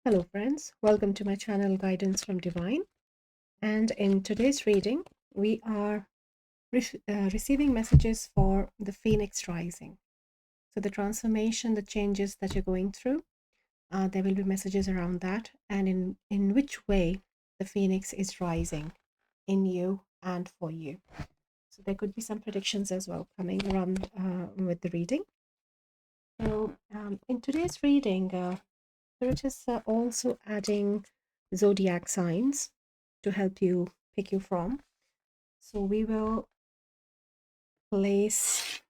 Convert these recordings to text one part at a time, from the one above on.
Hello friends, welcome to my channel Guidance from Divine, and in today's reading we are receiving messages for the Phoenix Rising. So the transformation, the changes that you're going through, there will be messages around that and in which way the Phoenix is rising in you and for you. So there could be some predictions as well coming around with the reading. So in today's reading, Spirit is also adding zodiac signs to help you pick you from. So we will place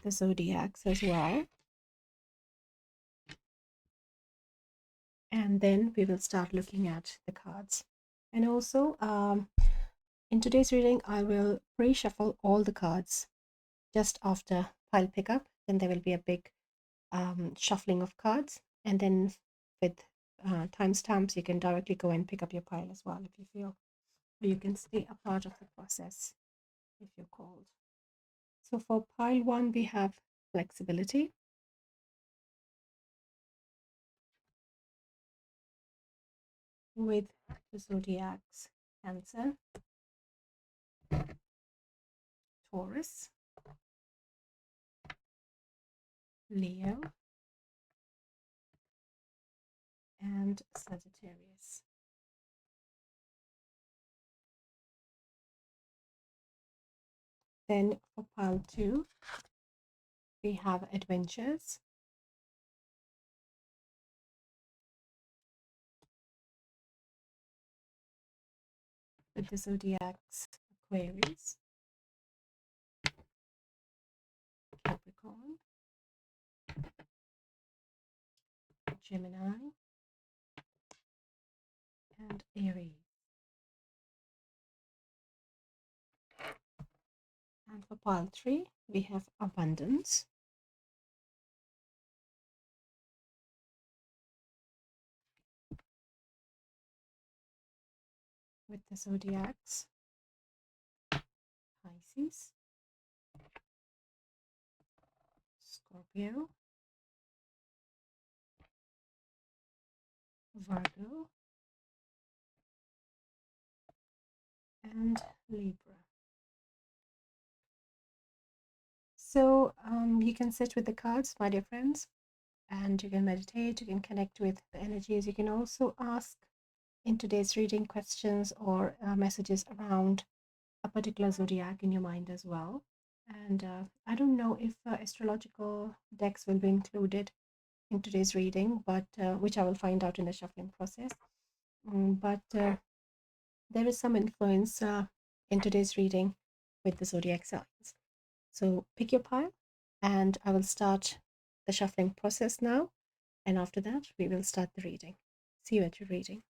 the zodiacs as well. And then we will start looking at the cards. And also, in today's reading, I will pre-shuffle all the cards just after pile pickup. Then there will be a big shuffling of cards. And then with timestamps, you can directly go and pick up your pile as well if you feel. Or you can stay a part of the process if you're called. So for pile 1, we have flexibility. With the zodiacs Cancer, Taurus, Leo, and Sagittarius. Then for pile 2, we have adventures. With the zodiacs Aquarius, Capricorn, Gemini, and Aries. And for pile 3, we have abundance. With the zodiacs Pisces, Scorpio, Virgo, and Libra. So you can sit with the cards, my dear friends, and you can meditate, you can connect with the energies. You can also ask in today's reading questions or messages around a particular zodiac in your mind as well. And I don't know if astrological decks will be included in today's reading, but which I will find out in the shuffling process. But there is some influence in today's reading with the zodiac signs. So pick your pile, and I will start the shuffling process now. And after that, we will start the reading. See you at your reading.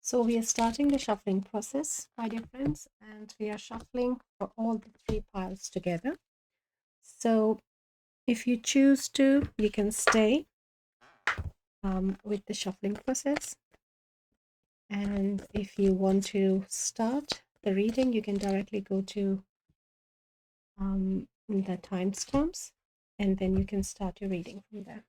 So we are starting the shuffling process, my dear friends, and we are shuffling for all the 3 piles together. So if you choose to, you can stay with the shuffling process. And if you want to start the reading, you can directly go to the timestamps, and then you can start your reading from there.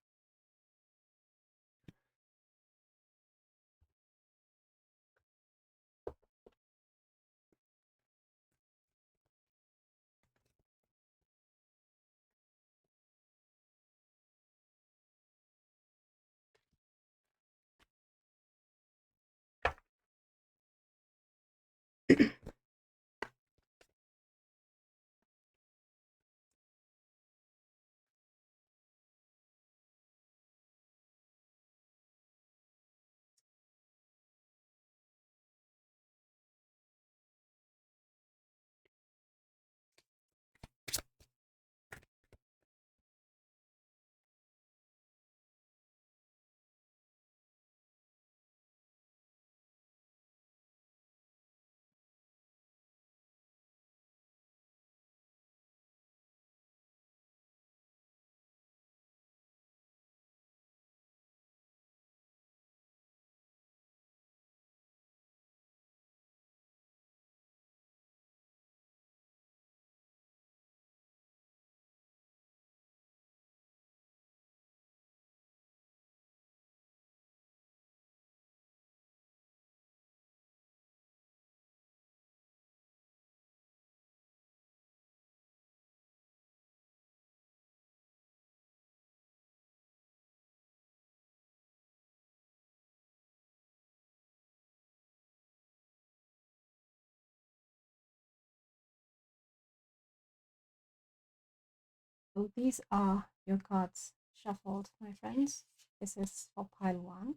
So these are your cards shuffled, my friends. This is for pile one.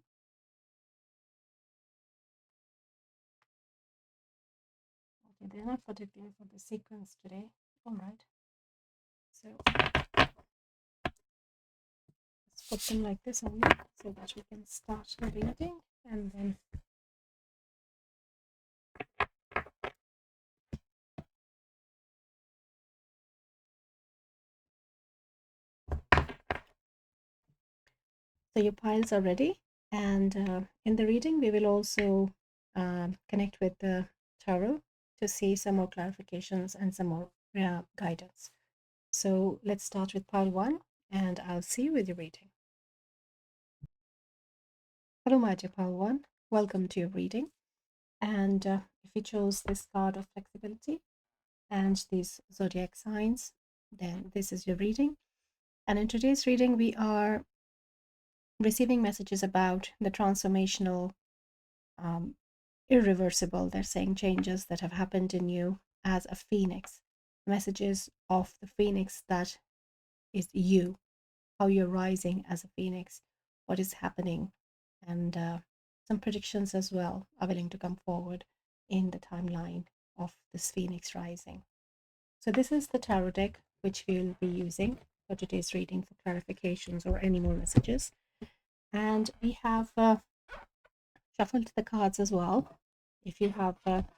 Okay, they're not particular for the sequence today. All right. So let's put them like this only so that we can start the reading, and then so your piles are ready. And in the reading, we will also connect with the tarot to see some more clarifications and some more guidance. So let's start with pile one, and I'll see you with your reading. Hello, my dear pile one. Welcome to your reading. And if you chose this card of flexibility and these zodiac signs, then this is your reading. And in today's reading, we are receiving messages about the transformational, um, irreversible, they're saying, changes that have happened in you as a phoenix. Messages of the phoenix that is you, how you're rising as a phoenix, what is happening, and some predictions as well are willing to come forward in the timeline of this phoenix rising. So this is the tarot deck which we'll be using for today's reading for clarifications or any more messages. And we have shuffled the cards as well. If you have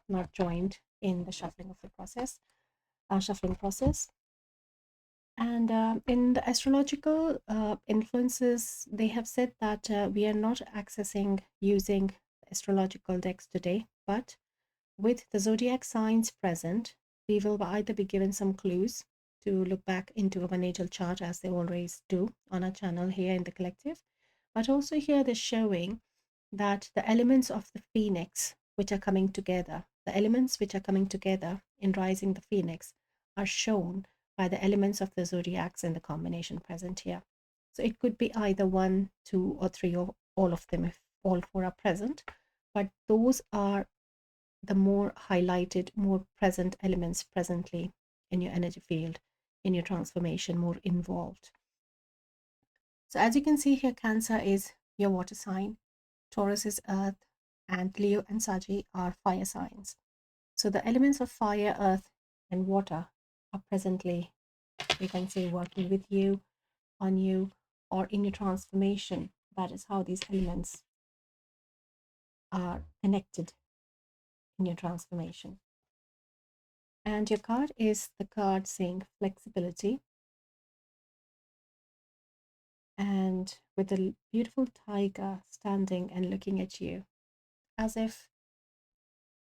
not joined in the shuffling of the process, shuffling process. And in the astrological influences, they have said that we are not accessing using astrological decks today, but with the zodiac signs present, we will either be given some clues to look back into our natal chart as they always do on our channel here in the collective, but also here they're showing that the elements of the phoenix which are coming together, the elements which are coming together in rising the phoenix are shown by the elements of the zodiacs in the combination present here. So it could be either one, two, or three, or all of them if all four are present, but those are the more highlighted, more present elements presently in your energy field, in your transformation, more involved. So as you can see here, Cancer is your water sign, Taurus is earth, and Leo and Sagi are fire signs. So the elements of fire, earth, and water are presently, we can say, working with you, on you, or in your transformation. That is how these elements are connected in your transformation. And your card is the card saying flexibility, and with a beautiful tiger standing and looking at you, as if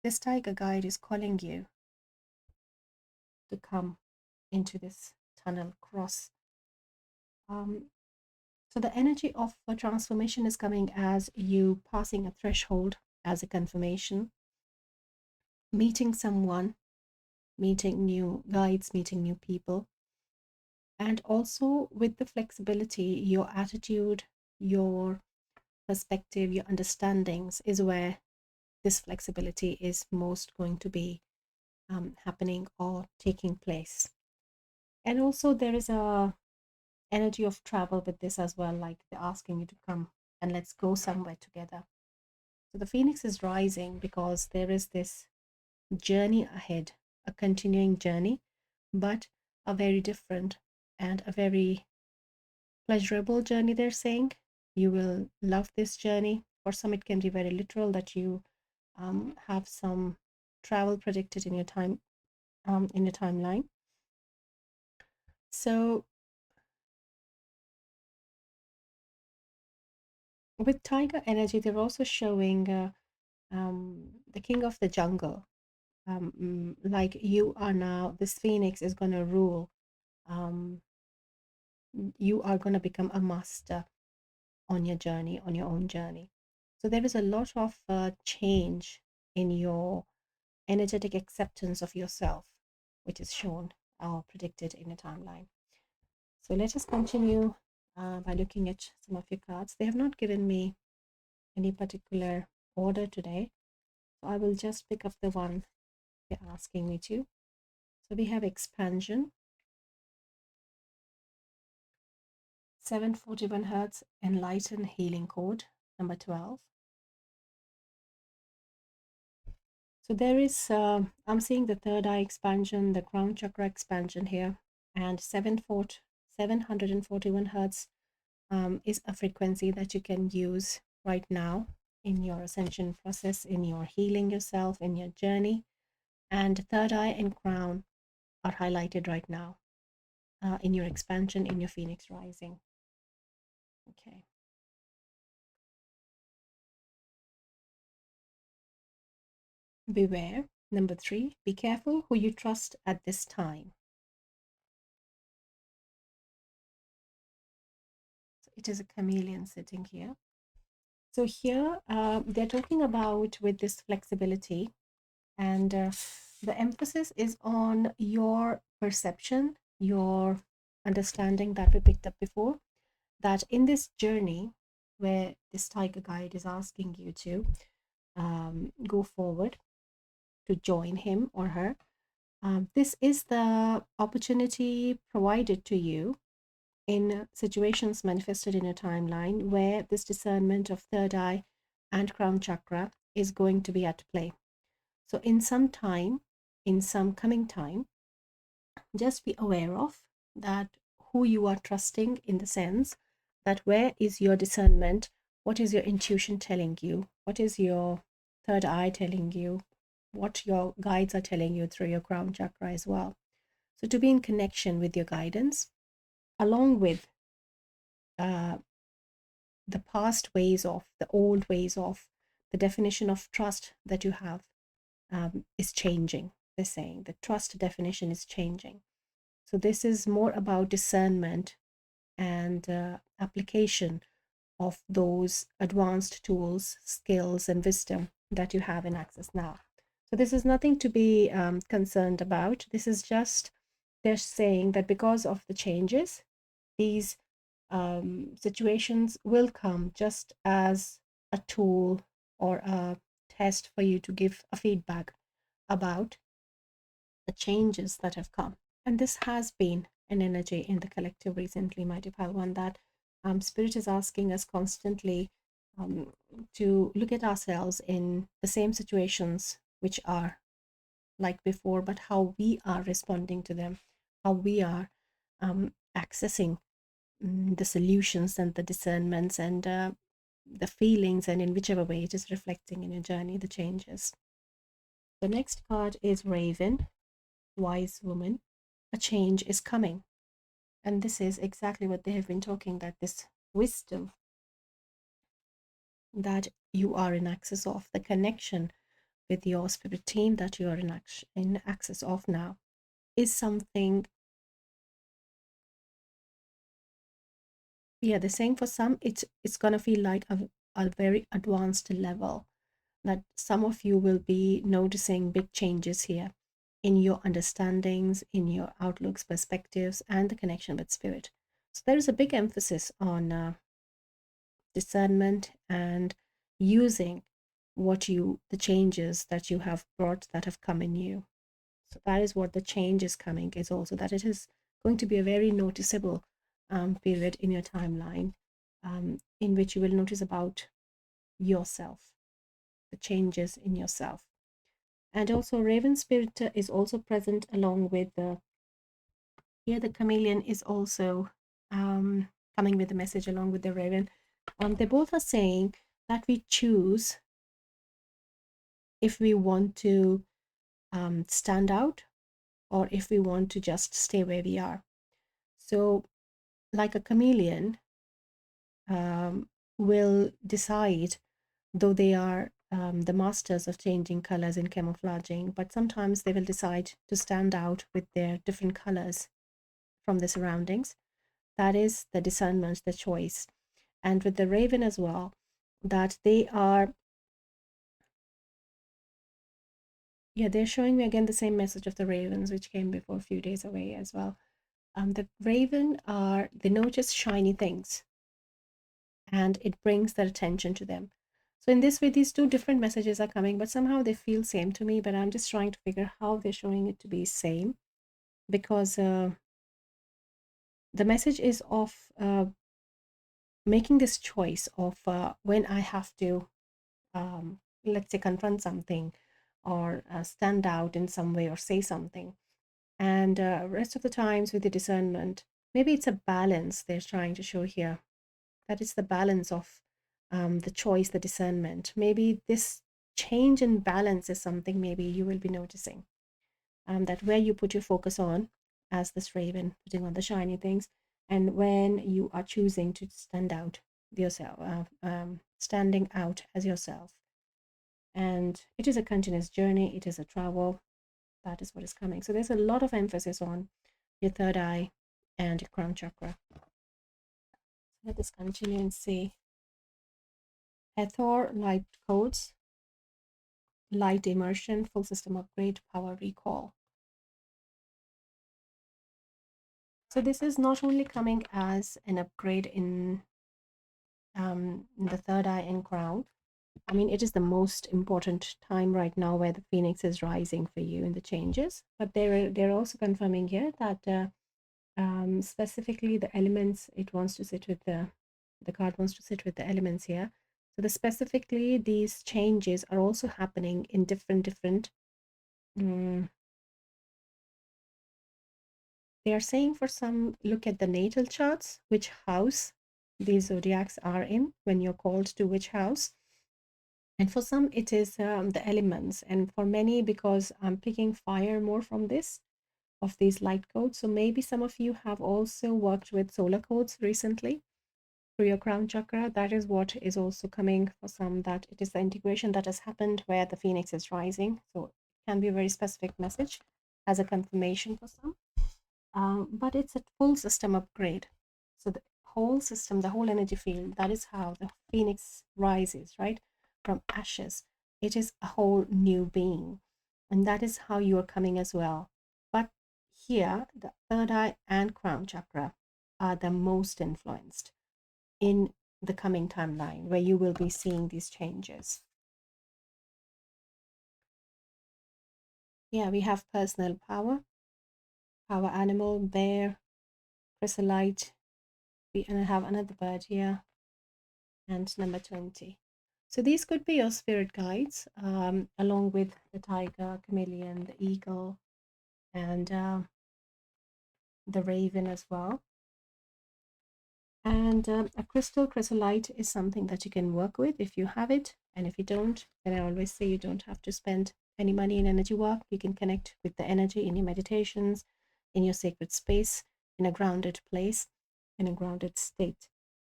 this tiger guide is calling you to come into this tunnel cross. So the energy of a transformation is coming as you passing a threshold as a confirmation, meeting someone, meeting new guides, meeting new people. And also with the flexibility, your attitude, your perspective, your understandings is where this flexibility is most going to be happening or taking place. And also there is a energy of travel with this as well, like they're asking you to come and let's go somewhere together. So the phoenix is rising because there is this journey ahead, a continuing journey, but a very different and a very pleasurable journey, they're saying. You will love this journey. For some, it can be very literal that you have some travel predicted in your time, in your timeline. So with tiger energy, they're also showing the king of the jungle. Like you are now, this phoenix is going to rule. Um, you are going to become a master on your journey, on your own journey. So there is a lot of change in your energetic acceptance of yourself, which is shown or predicted in a timeline. So let us continue by looking at some of your cards. They have not given me any particular order today, so I will just pick up the one they're asking me to. So we have expansion, 741 Hertz Enlighten Healing Code, number 12. So there is, I'm seeing the third eye expansion, the crown chakra expansion here, and 741 Hertz is a frequency that you can use right now in your ascension process, in your healing yourself, in your journey. And third eye and crown are highlighted right now in your expansion, in your phoenix rising. Okay. Beware. Number 3, be careful who you trust at this time. So it is a chameleon sitting here. So here they're talking about with this flexibility, and the emphasis is on your perception, your understanding that we picked up before, that in this journey where this tiger guide is asking you to go forward, to join him or her, this is the opportunity provided to you in situations manifested in a timeline where this discernment of third eye and crown chakra is going to be at play. So in some time, in some coming time, just be aware of that who you are trusting, in the sense that where is your discernment, what is your intuition telling you, what is your third eye telling you, what your guides are telling you through your crown chakra as well. So to be in connection with your guidance, along with uh, the past ways of, the old ways of, the definition of trust that you have is changing. They're saying the trust definition is changing. So this is more about discernment and application of those advanced tools, skills, and wisdom that you have in access now. So this is nothing to be concerned about. This is just, they're saying that because of the changes, these situations will come just as a tool or a test for you to give a feedback about the changes that have come. And this has been an energy in the collective recently, my dear Palwan, that Spirit is asking us constantly to look at ourselves in the same situations which are like before, but how we are responding to them, how we are accessing the solutions and the discernments and the feelings, and in whichever way it is reflecting in your journey, the changes. The next card is Raven, Wise Woman. A change is coming. And this is exactly what they have been talking, that this wisdom that you are in access of, the connection with your spirit team that you are in access of now, is something. Yeah, they're saying for some it's gonna feel like a very advanced level, that some of you will be noticing big changes here in your understandings, in your outlooks, perspectives, and the connection with spirit. So there is a big emphasis on discernment and using the changes that you have brought, that have come in you. So that is what the change is coming, is also that it is going to be a very noticeable period in your timeline, in which you will notice about yourself, the changes in yourself. And also Raven Spirit is also present along with the, here the chameleon is also coming with the message along with the Raven. They both are saying that we choose if we want to stand out, or if we want to just stay where we are. So like a chameleon will decide, though they are the masters of changing colors and camouflaging, but sometimes they will decide to stand out with their different colors from the surroundings. That is the discernment, the choice. And with the Raven as well, that they are, yeah, they're showing me again the same message of the ravens, which came before a few days away as well. The Raven are, they notice shiny things and it brings their attention to them. So in this way, these two different messages are coming, but somehow they feel same to me, but I'm just trying to figure how they're showing it to be same, because the message is of making this choice of when I have to, let's say, confront something or stand out in some way or say something. And rest of the times with the discernment, maybe it's a balance they're trying to show here. That is the balance of the choice, the discernment. Maybe this change in balance is something maybe you will be noticing. That where you put your focus on, as this raven putting on the shiny things, and when you are choosing to stand out yourself, standing out as yourself. And it is a continuous journey, it is a travel. That is what is coming. So there's a lot of emphasis on your third eye and your crown chakra. Let us continue and see. Hathor light codes, light immersion, full system upgrade, power recall. So this is not only coming as an upgrade in the third eye and crown. I mean, it is the most important time right now where the phoenix is rising for you in the changes. But they're also confirming here that specifically the elements, it wants to sit with the card wants to sit with the elements here. So specifically these changes are also happening in different. Mm, they are saying for some, look at the natal charts, which house these zodiacs are in when you're called to which house. And for some, it is the elements. And for many, because I'm picking fire more from this, of these light codes. So maybe some of you have also worked with solar codes recently through your crown chakra. That is what is also coming for some, that it is the integration that has happened where the phoenix is rising. So it can be a very specific message as a confirmation for some. But it's a full system upgrade. So the whole system, the whole energy field, that is how the phoenix rises, right? From ashes. It is a whole new being. And that is how you are coming as well. But here, the third eye and crown chakra are the most influenced in the coming timeline where you will be seeing these changes. Yeah, we have personal power, power animal, bear, chrysolite. We have another bird here, and number 20. So these could be your spirit guides, along with the tiger, chameleon, the eagle, and the raven as well. And a crystal chrysolite is something that you can work with if you have it. And if you don't, then I always say you don't have to spend any money in energy work. You can connect with the energy in your meditations, in your sacred space, in a grounded place, in a grounded state.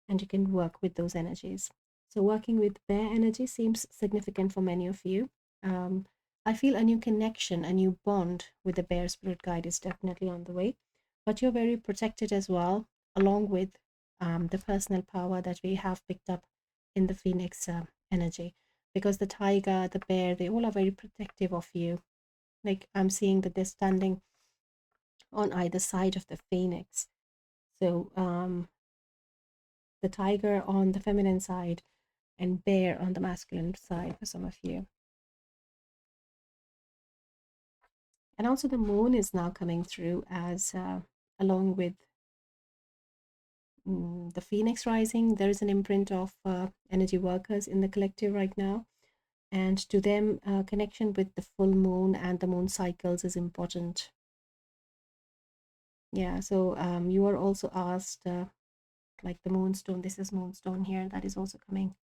And you can work with those energies. So, working with bear energy seems significant for many of you. I feel a new connection, a new bond with the bear spirit guide is definitely on the way. But you're very protected as well, along with the personal power that we have picked up in the phoenix energy, because the tiger, the bear, they all are very protective of you. Like I'm seeing that they're standing on either side of the phoenix. So the tiger on the feminine side and bear on the masculine side for some of you. And also the moon is now coming through as along with the phoenix rising. There is an imprint of energy workers in the collective right now, and to them connection with the full moon and the moon cycles is important. Yeah, so you are also asked like the moonstone, this is moonstone here, that is also coming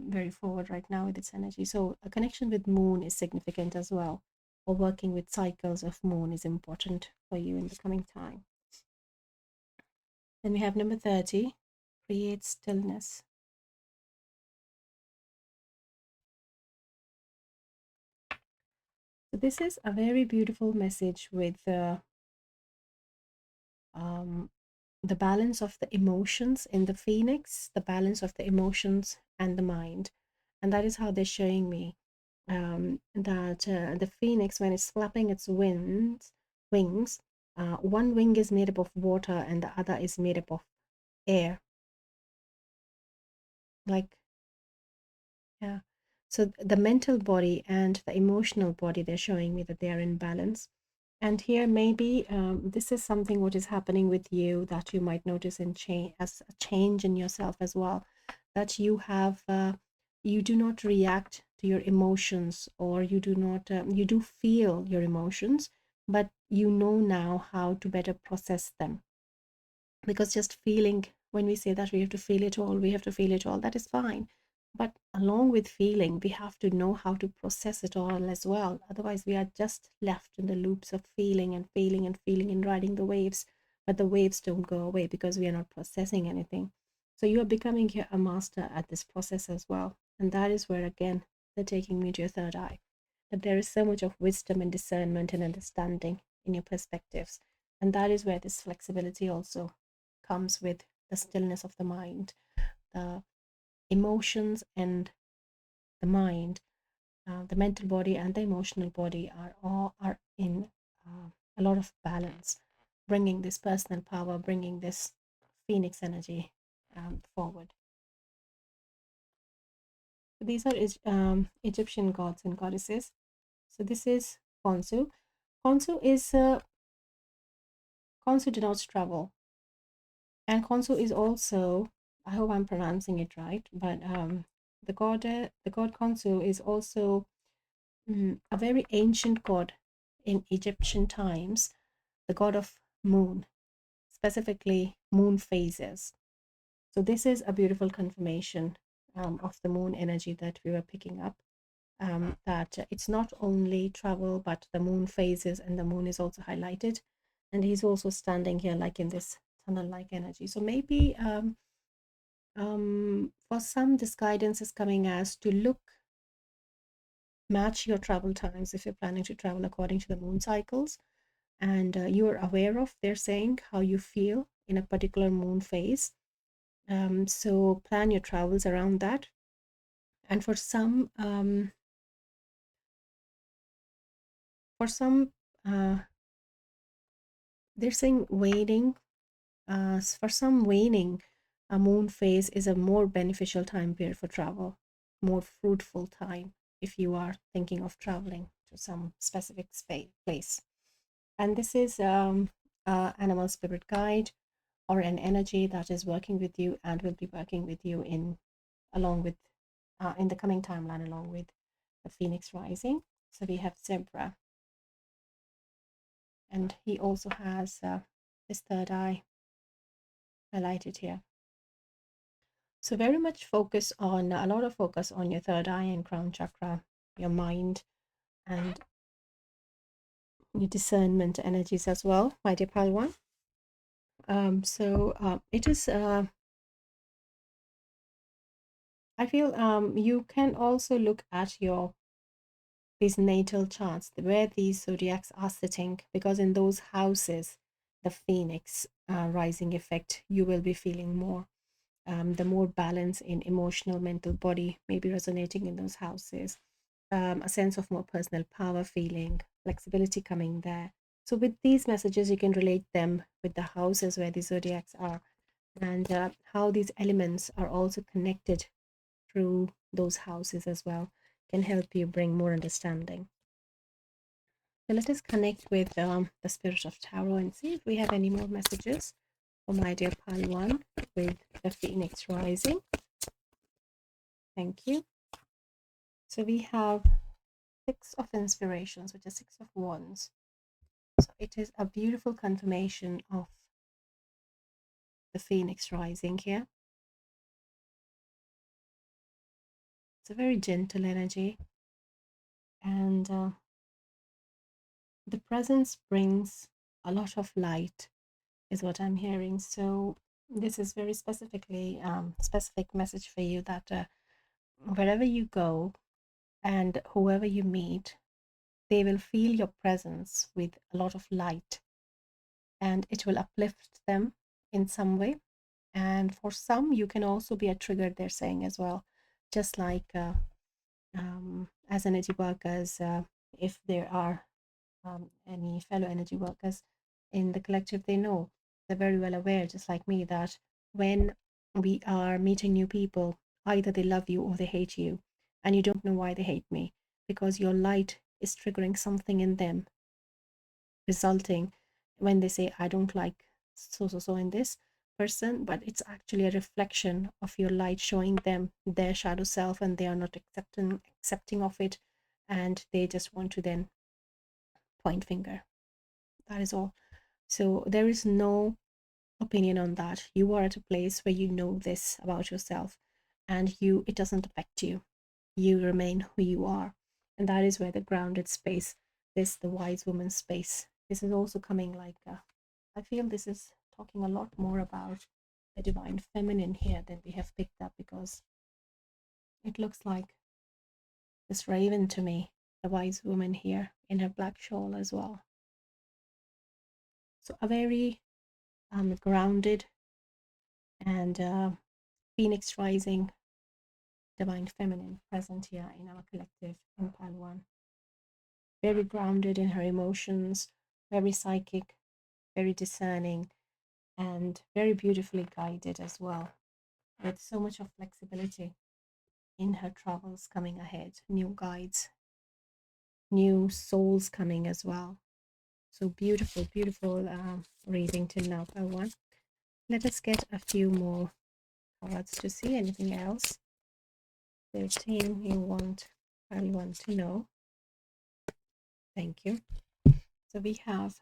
very forward right now with its energy. So a connection with moon is significant as well, or working with cycles of moon is important for you in the coming time. Then we have number 30, create stillness. So this is a very beautiful message with um, the balance of the emotions in the phoenix, the balance of the emotions and the mind. And that is how they're showing me that the phoenix, when it's flapping its wings, one wing is made up of water and the other is made up of air. Like, yeah. So the mental body and the emotional body, they're showing me that they are in balance. And here maybe this is something what is happening with you that you might notice in change as a change in yourself as well, that you have you do not react to your emotions, or you do not you do feel your emotions, but you know now how to better process them. Because just feeling, when we say that we have to feel it all, we have to feel it all, that is fine, but along with feeling we have to know how to process it all as well. Otherwise we are just left in the loops of feeling and feeling and feeling and riding the waves, but the waves don't go away because we are not processing anything. So you are becoming here a master at this process as well, and that is where again they're taking me to your third eye, that there is so much of wisdom and discernment and understanding in your perspectives. And that is where this flexibility also comes with the stillness of the mind. The emotions and the mind, the mental body and the emotional body are all are in a lot of balance, bringing this personal power, bringing this phoenix energy forward. So these are Egyptian gods and goddesses. So this is Khonsu. Khonsu is Khonsu denotes travel, and Khonsu is also, I hope I'm pronouncing it right, but the god Khonsu is also a very ancient god in Egyptian times, the god of moon, specifically moon phases. So this is a beautiful confirmation of the moon energy that we were picking up. That it's not only travel, but the moon phases, and the moon is also highlighted, and he's also standing here like in this tunnel-like energy. So maybe for some, this guidance is coming as to look, match your travel times if you're planning to travel according to the moon cycles, and you are aware of, they're saying, how you feel in a particular moon phase. So plan your travels around that. And for some, uh, they're saying waning. For some, waning a moon phase is a more beneficial time period for travel, more fruitful time if you are thinking of traveling to some specific space place. And this is animal spirit guide, or an energy that is working with you and will be working with you in along with in the coming timeline, along with the phoenix rising. So we have Zebra, and he also has his third eye highlighted here. So very much focus on a lot of focus on your third eye and crown chakra, your mind, and your discernment energies as well, my dear Palwan. It is I feel you can also look at your these natal charts where these zodiacs are sitting, because in those houses, the phoenix rising effect, you will be feeling more. The more balance in emotional, mental, body may be resonating in those houses. A sense of more personal power feeling, flexibility coming there. So with these messages, you can relate them with the houses where the zodiacs are, and how these elements are also connected through those houses as well, can help you bring more understanding. So let us connect with the spirit of tarot and see if we have any more messages for my dear Palwan with the phoenix rising. Thank you. So we have six of inspirations, which is six of wands. So it is a beautiful confirmation of the phoenix rising here. It's a very gentle energy, and the presence brings a lot of light, is what I'm hearing. So this is very specifically specific message for you, that wherever you go and whoever you meet, they will feel your presence with a lot of light, and it will uplift them in some way. And for some, you can also be a trigger, they're saying as well, just like as energy workers, if there are any fellow energy workers in the collective, they know, they're very well aware, just like me, that when we are meeting new people, either they love you or they hate you, and you don't know why they hate me, because your light is triggering something in them resulting when they say, I don't like so in this person, but it's actually a reflection of your light showing them their shadow self, and they are not accepting of it, and they just want to then point finger. That is all. So there is no opinion on that. You are at a place where you know this about yourself, and it doesn't affect you. You remain who you are. And that is where the grounded space, the wise woman space, this is also coming like, I feel this is talking a lot more about the divine feminine here than we have picked up, because it looks like this raven to me, the wise woman here in her black shawl as well. So a very grounded and phoenix rising divine feminine present here in our collective in pile one. Very grounded in her emotions, very psychic, very discerning, and very beautifully guided as well, with so much of flexibility in her travels coming ahead, new guides, new souls coming as well. So beautiful, beautiful reading till now, pile one. Let us get a few more cards to see. Anything else? 13, you want pile one to know. Thank you. So we have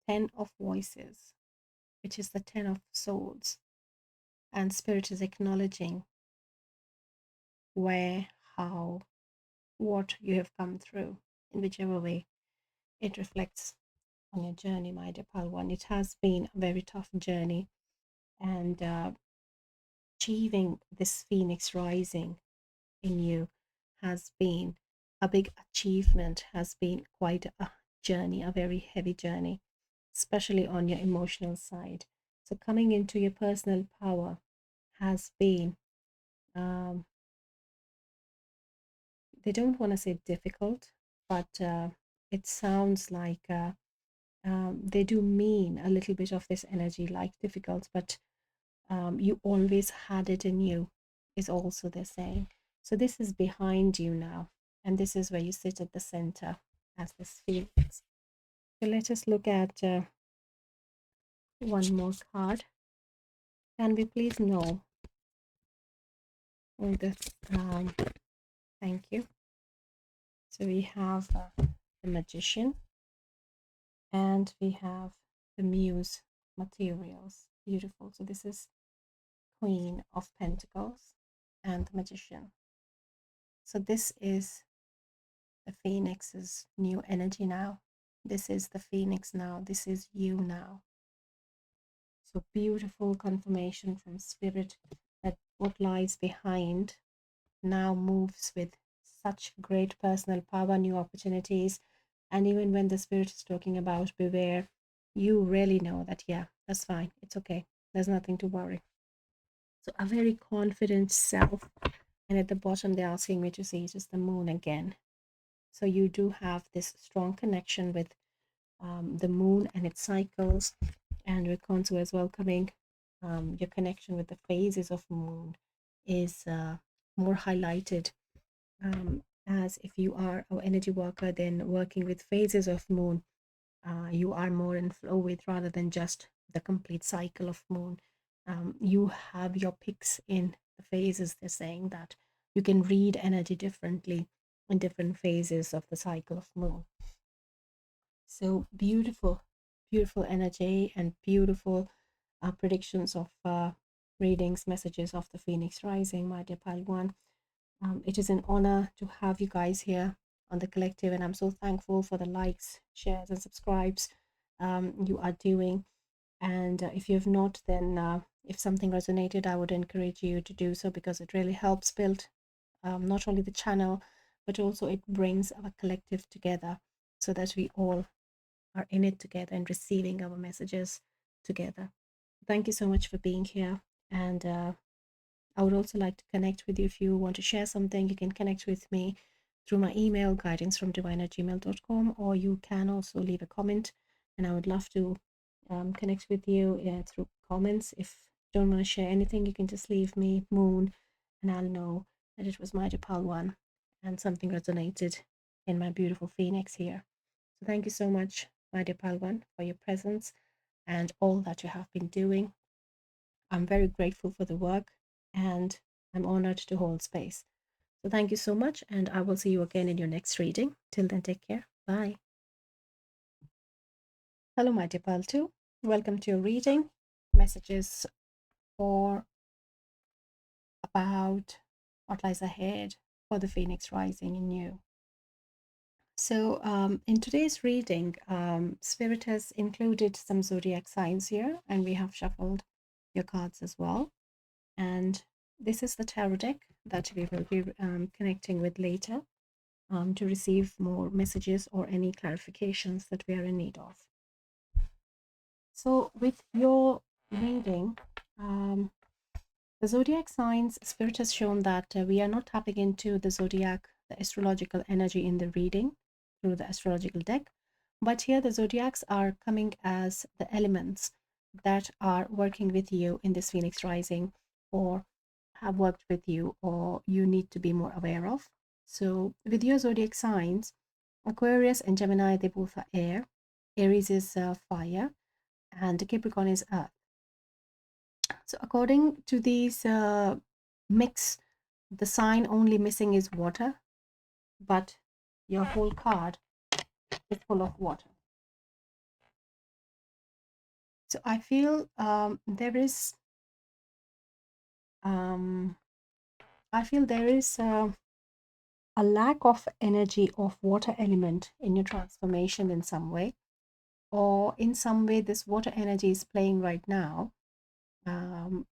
10 of voices, which is the 10 of swords. And spirit is acknowledging where, how, what you have come through in whichever way it reflects on your journey, my dear pal one. It has been a very tough journey, and achieving this phoenix rising in you has been a big achievement, has been quite a journey, a very heavy journey, especially on your emotional side. So coming into your personal power has been, um, they don't want to say difficult, but it sounds like they do mean a little bit of this energy like difficult, but you always had it in you, is also they're saying. So this is behind you now, and this is where you sit at the center as this phoenix. So let us look at one more card. Can we please know all this? Thank you. So we have the magician, and we have the muse materials. Beautiful. So this is Queen of Pentacles and the magician. So this is the phoenix's new energy now. This is the phoenix now. This is you now. So beautiful confirmation from spirit that what lies behind now moves with such great personal power, new opportunities. And even when the spirit is talking about beware, you really know that, yeah, that's fine. It's okay. There's nothing to worry. So a very confident self. And at the bottom, they're asking me to see just the moon again. So you do have this strong connection with the moon and its cycles, and we're also as well coming your connection with the phases of moon is more highlighted, as if you are an energy worker, then working with phases of moon, you are more in flow with, rather than just the complete cycle of moon. You have your picks in the phases. They're saying that you can read energy differently in different phases of the cycle of moon. So beautiful, beautiful energy and beautiful predictions of readings, messages of the Phoenix Rising, my dear pile one. It is an honor to have you guys here on the collective, and I'm so thankful for the likes, shares, and subscribes you are doing. And if you have not, then if something resonated, I would encourage you to do so, because it really helps build not only the channel, but also it brings our collective together so that we all are in it together and receiving our messages together. Thank you so much for being here. And I would also like to connect with you. If you want to share something, you can connect with me through my email, guidancefromdivine@gmail.com, or you can also leave a comment. And I would love to connect with you through comments. If you don't want to share anything, you can just leave me moon, and I'll know that it was my Depal one and something resonated in my beautiful phoenix here. So thank you so much, my dear Palwan, for your presence and all that you have been doing. I'm very grateful for the work and I'm honored to hold space. So thank you so much, and I will see you again in your next reading. Till then, take care. Bye. Hello, my dear Pal, too. Welcome to your reading. Messages for about what lies ahead for the Phoenix rising in you. So, in today's reading, Spirit has included some zodiac signs here, and we have shuffled your cards as well. And this is the tarot deck that we will be connecting with later to receive more messages or any clarifications that we are in need of. So, with your reading, the zodiac signs, Spirit has shown that we are not tapping into the zodiac, the astrological energy in the reading through the astrological deck, but here the zodiacs are coming as the elements that are working with you in this Phoenix rising, or have worked with you, or you need to be more aware of. So, with your zodiac signs, Aquarius and Gemini, they both are air, Aries is fire, and Capricorn is earth. So according to these mix, the sign only missing is water, but your whole card is full of water. So I feel there is a lack of energy of water element in your transformation in some way, or in some way this water energy is playing right now,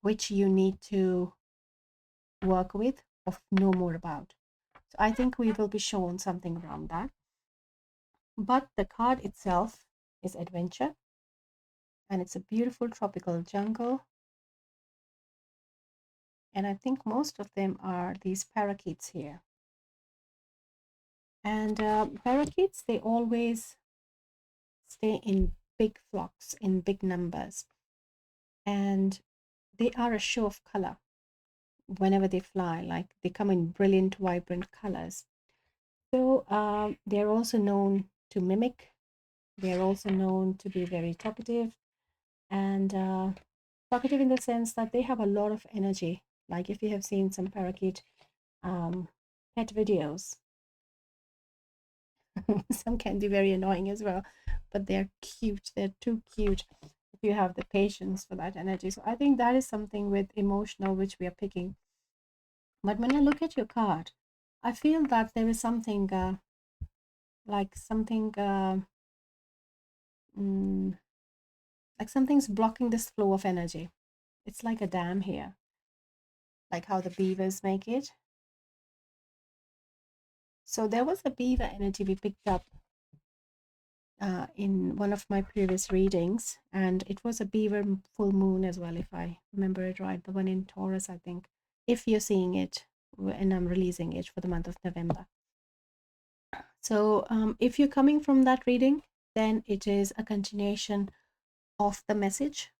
which you need to work with or know more about. So I think we will be shown something around that. But the card itself is adventure, and it's a beautiful tropical jungle. And I think most of them are these parakeets here. And parakeets, they always stay in big flocks, in big numbers. And they are a show of color whenever they fly, like they come in brilliant, vibrant colors. So they're also known to mimic. They're also known to be very talkative, and talkative in the sense that they have a lot of energy. Like if you have seen some parakeet pet videos, some can be very annoying as well, but they're cute. They're too cute if you have the patience for that energy. So I think that is something with emotional which we are picking. But when I look at your card, I feel that there is something like something mm, like something's blocking this flow of energy. It's like a dam here, like how the beavers make it. So there was a beaver energy we picked up in one of my previous readings, and it was a beaver full moon as well, if I remember it right, the one in Taurus, I think, if you're seeing it, and I'm releasing it for the month of November. So if you're coming from that reading, then it is a continuation of the message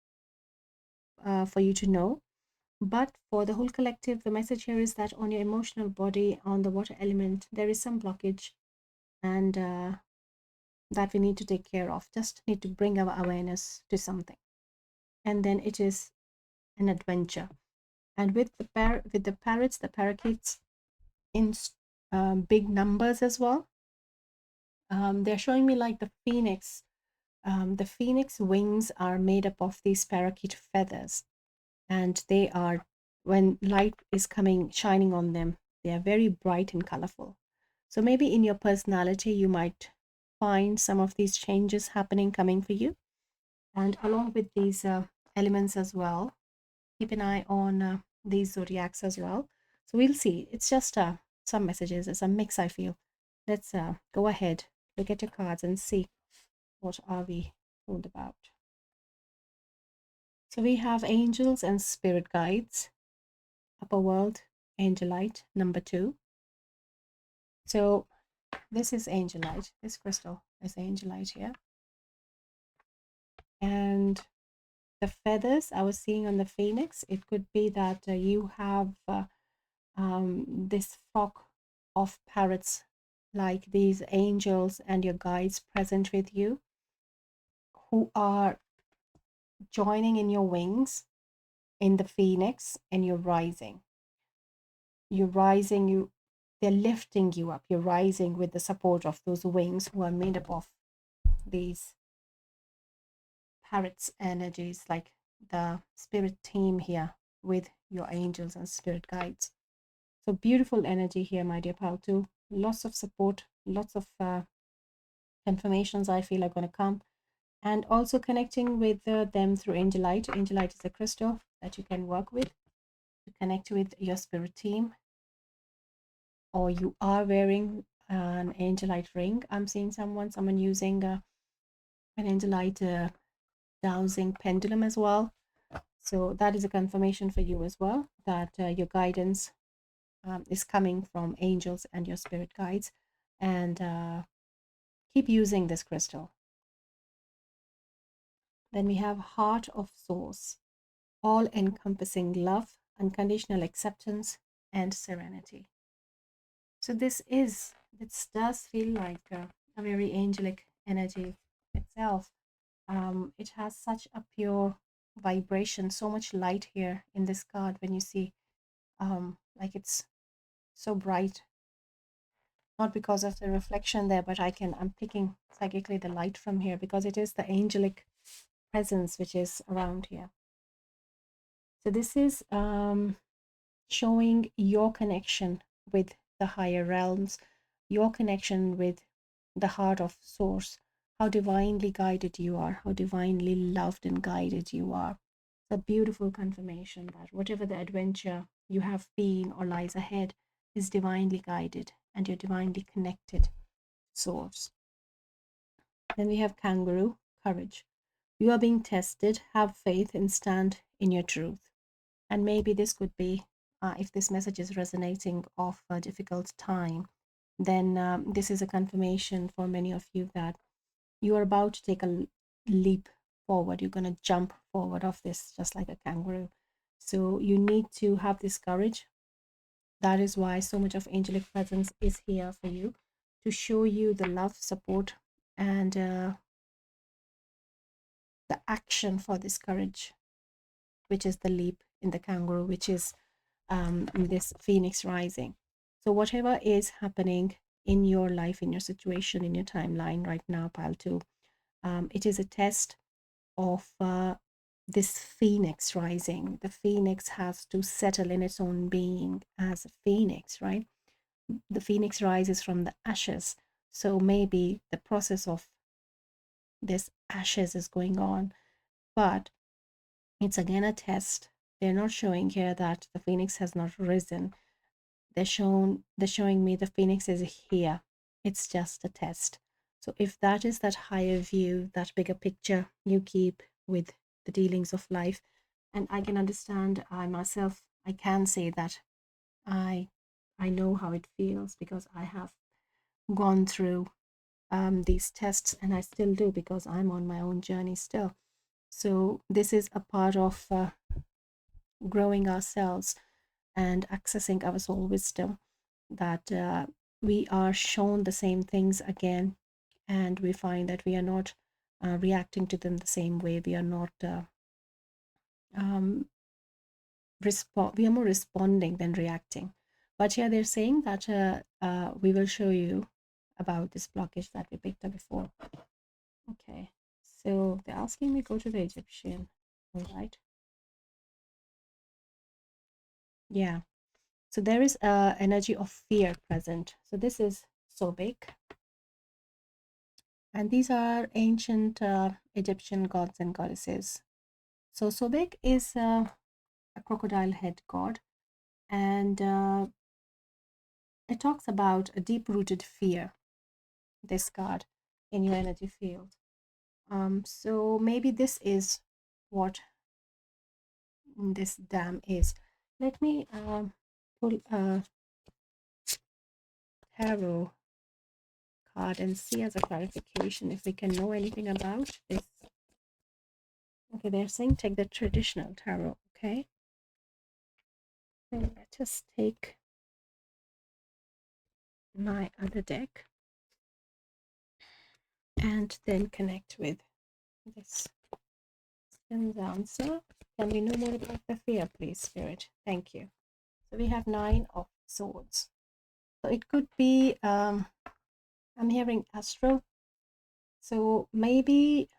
for you to know. But for the whole collective, the message here is that on your emotional body, on the water element, there is some blockage, and that we need to take care of. Just need to bring our awareness to something, and then it is an adventure. And with the parrots, the parakeets in big numbers as well. They're showing me like the phoenix. The phoenix wings are made up of these parakeet feathers, and they are, when light is coming shining on them, they are very bright and colorful. So maybe in your personality you might find some of these changes happening coming for you, and along with these elements as well, keep an eye on these zodiacs as well. So we'll see. It's just some messages. It's a mix, I feel. Let's go ahead, look at your cards and see what are we told about. So we have angels and spirit guides, upper world, angelite, number 2. So this is angelite. This crystal is angelite here. And the feathers I was seeing on the phoenix, it could be that you have this flock of parrots, like these angels and your guides present with you. who are joining in your wings in the phoenix, and you're rising. You're rising, they're lifting you up. You're rising with the support of those wings who are made up of these parrots energies, like the spirit team here with your angels and spirit guides. So beautiful energy here, my dear pal, too. Lots of support, lots of confirmations I feel are going to come. And also connecting with them through Angelite. Angelite is a crystal that you can work with to connect with your spirit team. Or you are wearing an Angelite ring. I'm seeing someone using an Angelite dowsing pendulum as well. So that is a confirmation for you as well, that your guidance is coming from angels and your spirit guides. And keep using this crystal. Then we have Heart of Source, all encompassing love, unconditional acceptance, and serenity. So this does feel like a very angelic energy itself. It has such a pure vibration, so much light here in this card when you see like it's so bright, not because of the reflection there, but I'm picking psychically the light from here because it is the angelic presence which is around here. So this is showing your connection with the higher realms, your connection with the heart of source, how divinely guided you are, how divinely loved and guided you are. It's a beautiful confirmation that whatever the adventure you have been or lies ahead is divinely guided and you're divinely connected to source. Then we have kangaroo, courage. You are being tested, have faith and stand in your truth. And maybe this could be, if this message is resonating of a difficult time, then this is a confirmation for many of you that you are about to take a leap forward. You're going to jump forward off this just like a kangaroo. So you need to have this courage. That is why so much of angelic presence is here for you, to show you the love, support, and the action for this courage, which is the leap in the kangaroo, which is this phoenix rising. So whatever is happening in your life, in your situation, in your timeline right now, pile 2, it is a test of this phoenix rising. The phoenix has to settle in its own being as a phoenix, right? The phoenix rises from the ashes. So maybe the process of this ashes is going on, but it's again a test. They're not showing here that the phoenix has not risen. They're showing me the phoenix is here. It's just a test. So if that is that higher view, that bigger picture you keep with the dealings of life, and I can understand, I can say that I I know how it feels because I have gone through these tests, and I still do because I'm on my own journey still. So this is a part of growing ourselves and accessing our soul wisdom, that we are shown the same things again, and we find that we are not reacting to them the same way. We are not um, we are more responding than reacting. But yeah, they're saying that we will show you about this blockage that we picked up before. Okay, so they're asking me go to the Egyptian. All right. Yeah. So there is a energy of fear present. So this is Sobek, and these are ancient Egyptian gods and goddesses. So Sobek is a crocodile head god, and it talks about a deep-rooted fear. This card in your energy field. So maybe this is what this dam is. Let me pull a tarot card and see as a clarification if we can know anything about this. Okay, they're saying take the traditional tarot. Okay, so let us take my other deck and then connect with this question's answer. Can we know more about the fear, please, Spirit? Thank you. So we have Nine of Swords. So it could be, I'm hearing astral. So maybe,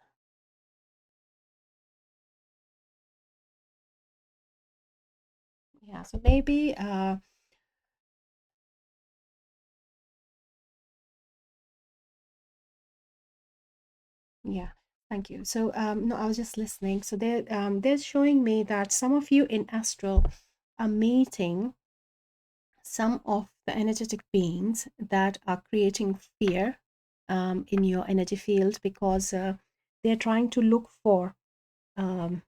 yeah, so maybe, yeah, thank you. So, no, I was just listening. So they're showing me that some of you in astral are meeting some of the energetic beings that are creating fear in your energy field because they're trying to look for um,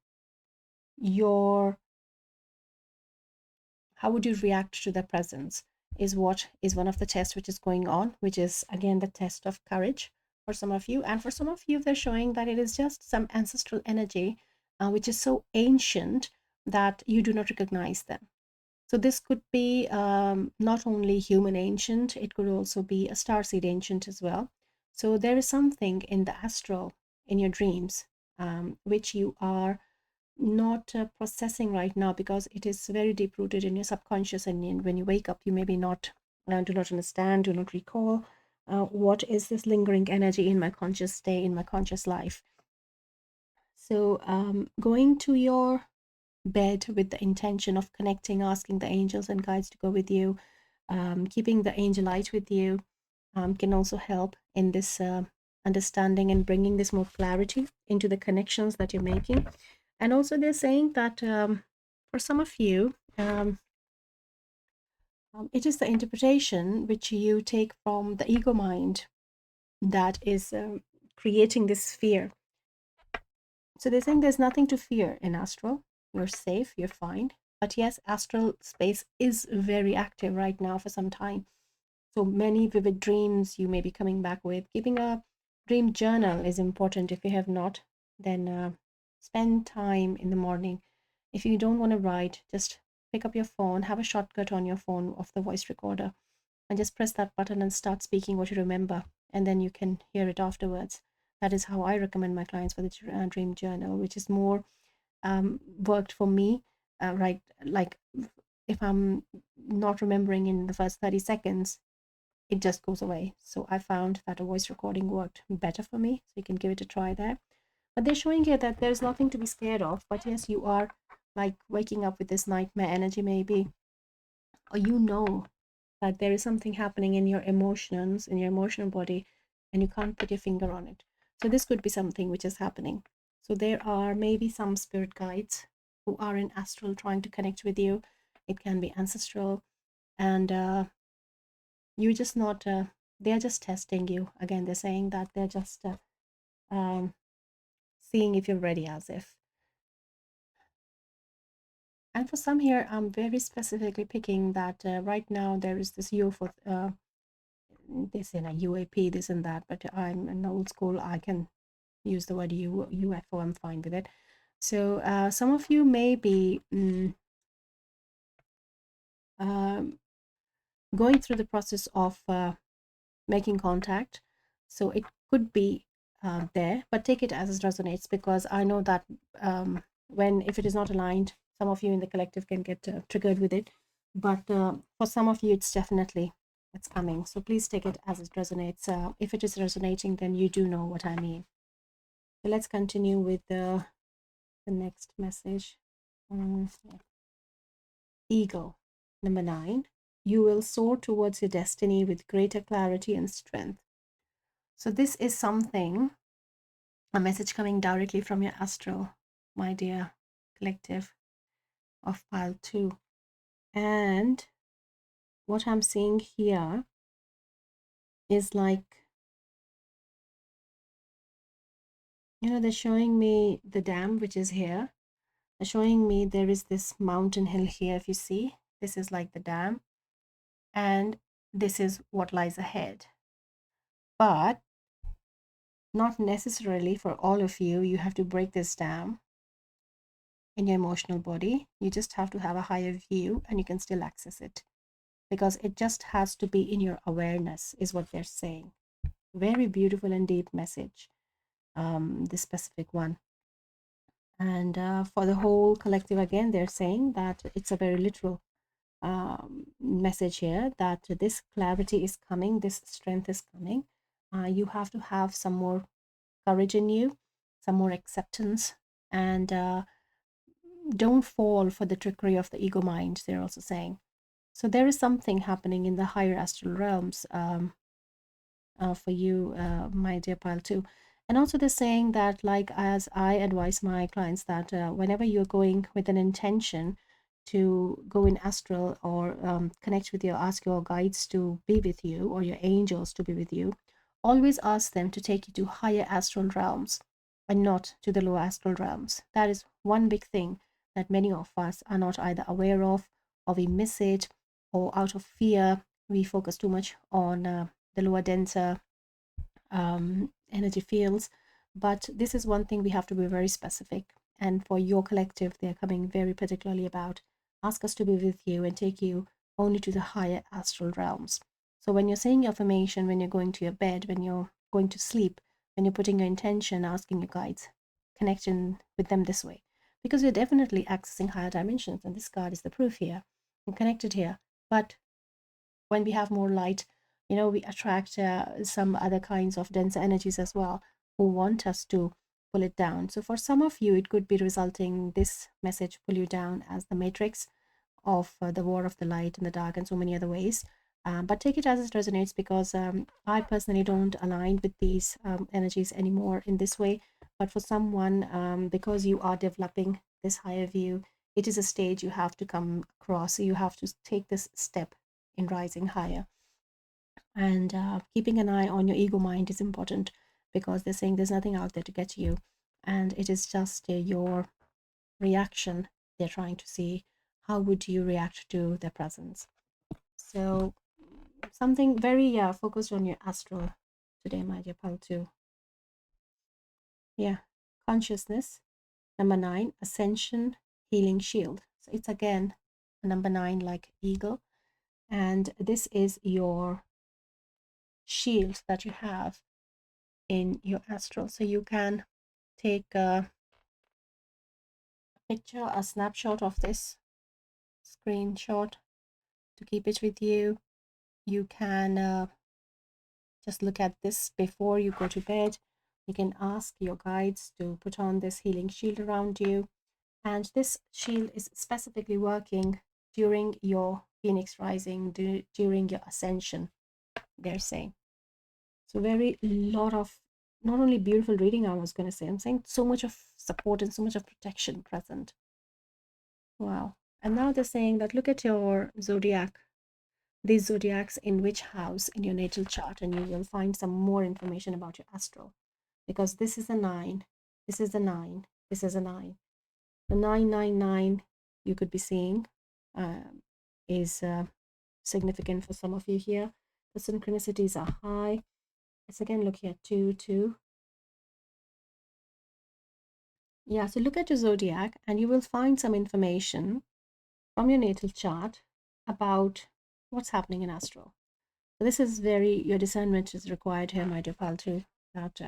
your how would you react to their presence is what is one of the tests which is going on, which is again the test of courage for some of you. And for some of you, they're showing that it is just some ancestral energy which is so ancient that you do not recognize them. So this could be not only human ancient, it could also be a starseed ancient as well. So there is something in the astral, in your dreams, which you are not processing right now because it is very deep rooted in your subconscious. And when you wake up, you maybe not do not understand, do not recall what is this lingering energy in my conscious state, in my conscious life. So going to your bed with the intention of connecting, asking the angels and guides to go with you, keeping the angel light with you can also help in this understanding and bringing this more clarity into the connections that you're making. And also, they're saying that for some of you, it is the interpretation which you take from the ego mind that is creating this fear. So they're saying there's nothing to fear in astral. You're safe, you're fine. But yes, astral space is very active right now for some time. So many vivid dreams you may be coming back with. Keeping a dream journal is important. If you have not, then spend time in the morning. If you don't want to write, just pick up your phone, have a shortcut on your phone of the voice recorder, and just press that button and start speaking what you remember, and then you can hear it afterwards. That is how I recommend my clients for the dream journal, which is more worked for me. Right, like if I'm not remembering in the first 30 seconds, it just goes away. So I found that a voice recording worked better for me. So you can give it a try there. But they're showing here that there's nothing to be scared of. But yes, you are like waking up with this nightmare energy, maybe, or you know that there is something happening in your emotions, in your emotional body, and you can't put your finger on it. So this could be something which is happening. So there are maybe some spirit guides who are in astral trying to connect with you. It can be ancestral, and you just not. They're just testing you. Again, they're saying that they're just um, seeing if you're ready, as if. And for some here, I'm very specifically picking that right now there is this UFO this in a UAP, this and that, but I'm an old school. I can use the word UFO. I'm fine with it. So some of you may be um, going through the process of making contact. So it could be there, but take it as it resonates because I know that when if it is not aligned, some of you in the collective can get triggered with it. But for some of you, it's coming. So please take it as it resonates. If it is resonating, then you do know what I mean. So let's continue with the next message. Yeah. Ego, number 9. You will soar towards your destiny with greater clarity and strength. So this is something, a message coming directly from your astral, my dear collective of pile 2. And what I'm seeing here is like, they're showing me the dam, which is here. They're showing me there is this mountain hill here. If you see, this is like the dam, and this is what lies ahead. But not necessarily for all of you, you have to break this dam in your emotional body. You just have to have a higher view and you can still access it because it just has to be in your awareness, is what they're saying. Very beautiful and deep message. this specific one. And for the whole collective, again, they're saying that it's a very literal message here, that this clarity is coming, this strength is coming. You have to have some more courage in you, some more acceptance, and don't fall for the trickery of the ego mind, they're also saying. So there is something happening in the higher astral realms for you, my dear pile too. And also they're saying that, like, as I advise my clients, that whenever you're going with an intention to go in astral or connect with your, ask your guides to be with you or your angels to be with you, always ask them to take you to higher astral realms and not to the lower astral realms. That is one big thing that many of us are not either aware of, or we miss it, or out of fear we focus too much on the lower, denser energy fields. But this is one thing we have to be very specific. And for your collective, they're coming very particularly about ask us to be with you and take you only to the higher astral realms. So when you're saying your affirmation, when you're going to your bed, when you're going to sleep, when you're putting your intention, asking your guides, connection with them this way, because you're definitely accessing higher dimensions. And this card is the proof here. I'm connected here. But when we have more light, we attract some other kinds of denser energies as well, who want us to pull it down. So for some of you, it could be resulting this message pull you down as the matrix of the war of the light and the dark and so many other ways. But take it as it resonates, because I personally don't align with these energies anymore in this way. But for someone, because you are developing this higher view, it is a stage you have to come across. You have to take this step in rising higher. And keeping an eye on your ego mind is important, because they're saying there's nothing out there to get you. And it is just your reaction. They're trying to see how would you react to their presence. So something very focused on your astral today, my dear pal, too. Yeah, consciousness. Number 9, ascension, healing shield. So it's again a number 9, like eagle. And this is your shield that you have in your astral. So you can take a picture, a snapshot of this, screenshot to keep it with you. You can just look at this before you go to bed. You can ask your guides to put on this healing shield around you. And this shield is specifically working during your phoenix rising, during your ascension, they're saying. So very lot of not only beautiful reading, I was going to say, I'm saying so much of support and so much of protection present. Wow. And now they're saying that look at your zodiac, these zodiacs in which house in your natal chart, and you will find some more information about your astral, because this is a 9, this is a 9, this is a 9. The 999 you could be seeing is significant for some of you here. The synchronicities are high. Let's again look here, 2, 2. Yeah, so look at your zodiac and you will find some information from your natal chart about what's happening in astral. So this is very, your discernment is required here, my dear pal, too, that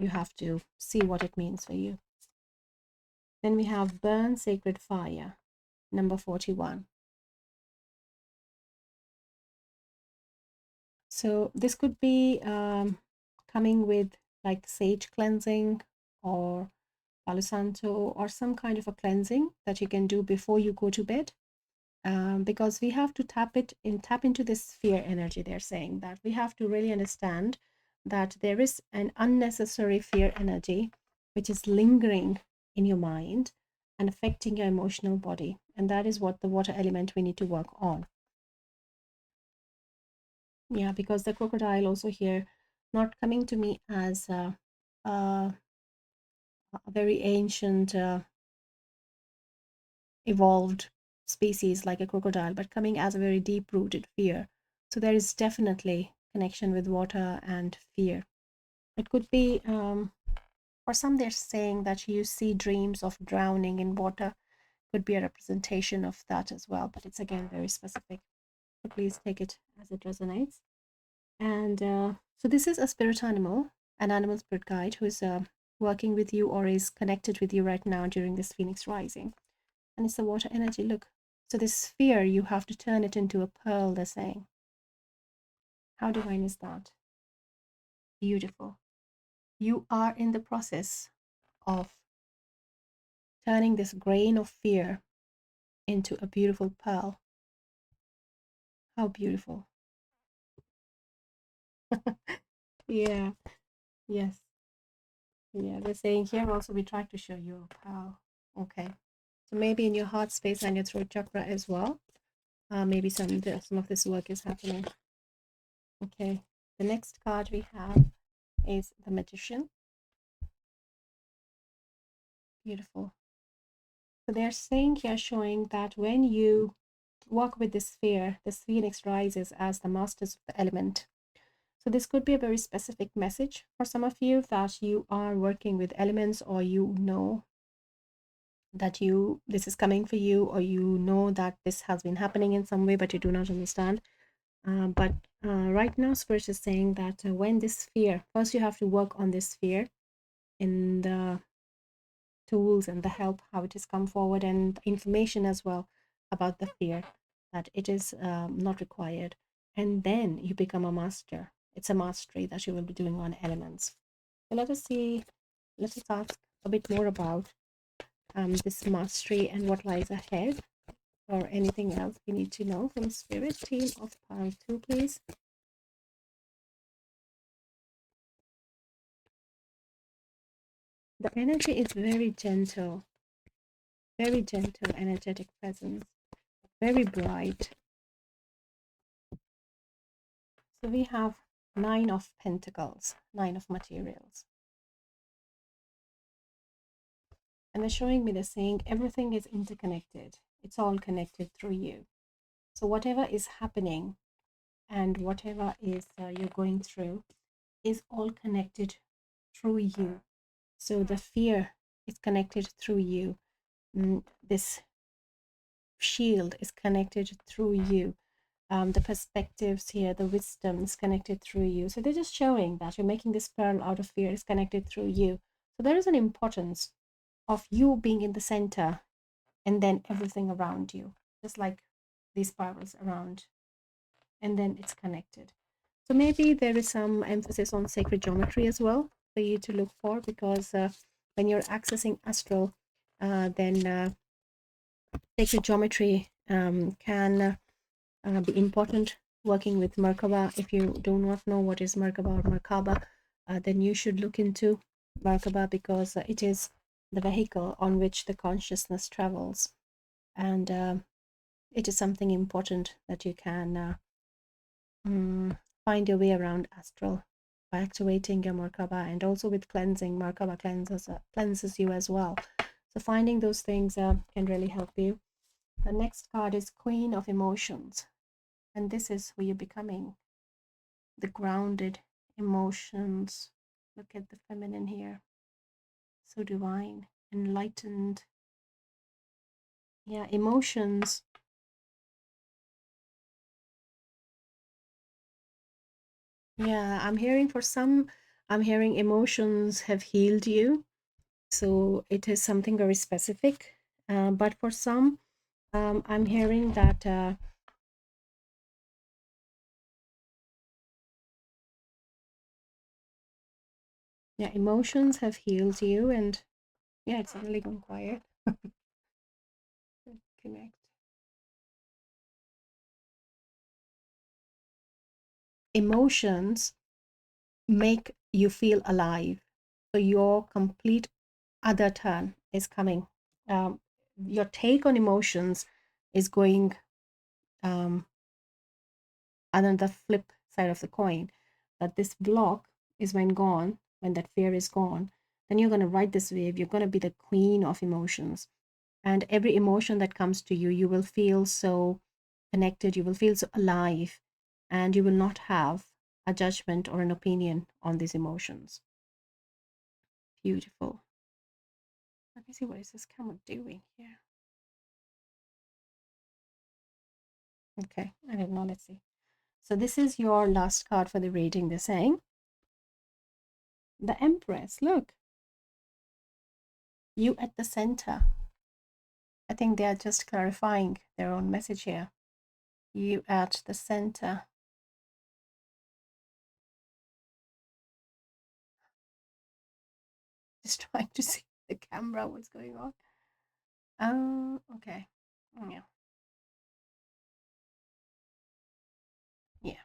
you have to see what it means for you. Then we have burn sacred fire, number 41. So this could be coming with like sage cleansing or Palo Santo, or some kind of a cleansing that you can do before you go to bed. Because we have to tap into this fear energy. They're saying that we have to really understand that there is an unnecessary fear energy which is lingering in your mind and affecting your emotional body, and that is what the water element we need to work on. Yeah, because the crocodile also here not coming to me as a very ancient evolved species like a crocodile, but coming as a very deep rooted fear. So there is definitely connection with water and fear. It could be, for some, they're saying that you see dreams of drowning in water, could be a representation of that as well, but it's again very specific. So please take it as it resonates. And so this is a spirit animal, an animal spirit guide who is working with you or is connected with you right now during this Phoenix rising. And it's the water energy. Look, so this sphere, you have to turn it into a pearl, they're saying. How divine is that? Beautiful. You are in the process of turning this grain of fear into a beautiful pearl. How beautiful. Yeah, yes. Yeah, they're saying here also we try to show you a pearl. Okay. So maybe in your heart space and your throat chakra as well. Maybe some of this work is happening. Okay. The next card we have is the Magician. Beautiful. So they're saying here, showing that when you walk with this sphere, this phoenix rises as the masters of the element. So this could be a very specific message for some of you, that you are working with elements, or you know that this is coming for you, or you know that this has been happening in some way but you do not understand. But right now Spirit is saying that when this sphere, first you have to work on this sphere in the tools and the help, how it has come forward, and information as well about the fear, that it is not required. And then you become a master. It's a mastery that you will be doing on elements. So let us ask a bit more about this mastery and what lies ahead, or anything else we need to know from Spirit. Team of Power 2, please. The energy is very gentle, energetic presence, very bright. So we have 9 of Pentacles, 9 of Materials. And they're showing me, they're saying everything is interconnected. It's all connected through you. So whatever is happening and whatever is you're going through is all connected through you. So the fear is connected through you. This shield is connected through you. The perspectives here, the wisdom is connected through you. So they're just showing that you're making this pearl out of fear is connected through you. So there is an importance of you being in the center and then everything around you, just like these pearls around, and then it's connected. So maybe there is some emphasis on sacred geometry as well for you to look for, because when you're accessing astral, then sacred geometry can be important. Working with Merkaba, if you do not know what is Merkaba or Merkaba, then you should look into Merkaba, because it is the vehicle on which the consciousness travels, and it is something important that you can find your way around astral by activating your Merkaba, and also with cleansing. Merkaba cleanses you as well. So finding those things can really help you. The next card is Queen of Emotions. And this is who you're becoming. The grounded emotions. Look at the feminine here. So divine, enlightened. Yeah, emotions. Yeah, I'm hearing for some, I'm hearing emotions have healed you. So it is something very specific. But for some, I'm hearing that yeah, emotions have healed you, and yeah, it's really gone quiet. Connect. Emotions make you feel alive. So your complete other turn is coming. Your take on emotions is going on the flip side of the coin. That this block is when gone, when that fear is gone, then you're going to ride this wave. You're going to be the queen of emotions. And every emotion that comes to you, you will feel so connected, you will feel so alive, and you will not have a judgment or an opinion on these emotions. Beautiful. Let me see, what is this camera doing here? Okay, I don't know. Let's see. So this is your last card for the reading. They're saying The Empress, look, you at the center. I think they are just clarifying their own message here. You at the center. Just trying to see the camera, what's going on. Oh, okay. Yeah. Yeah.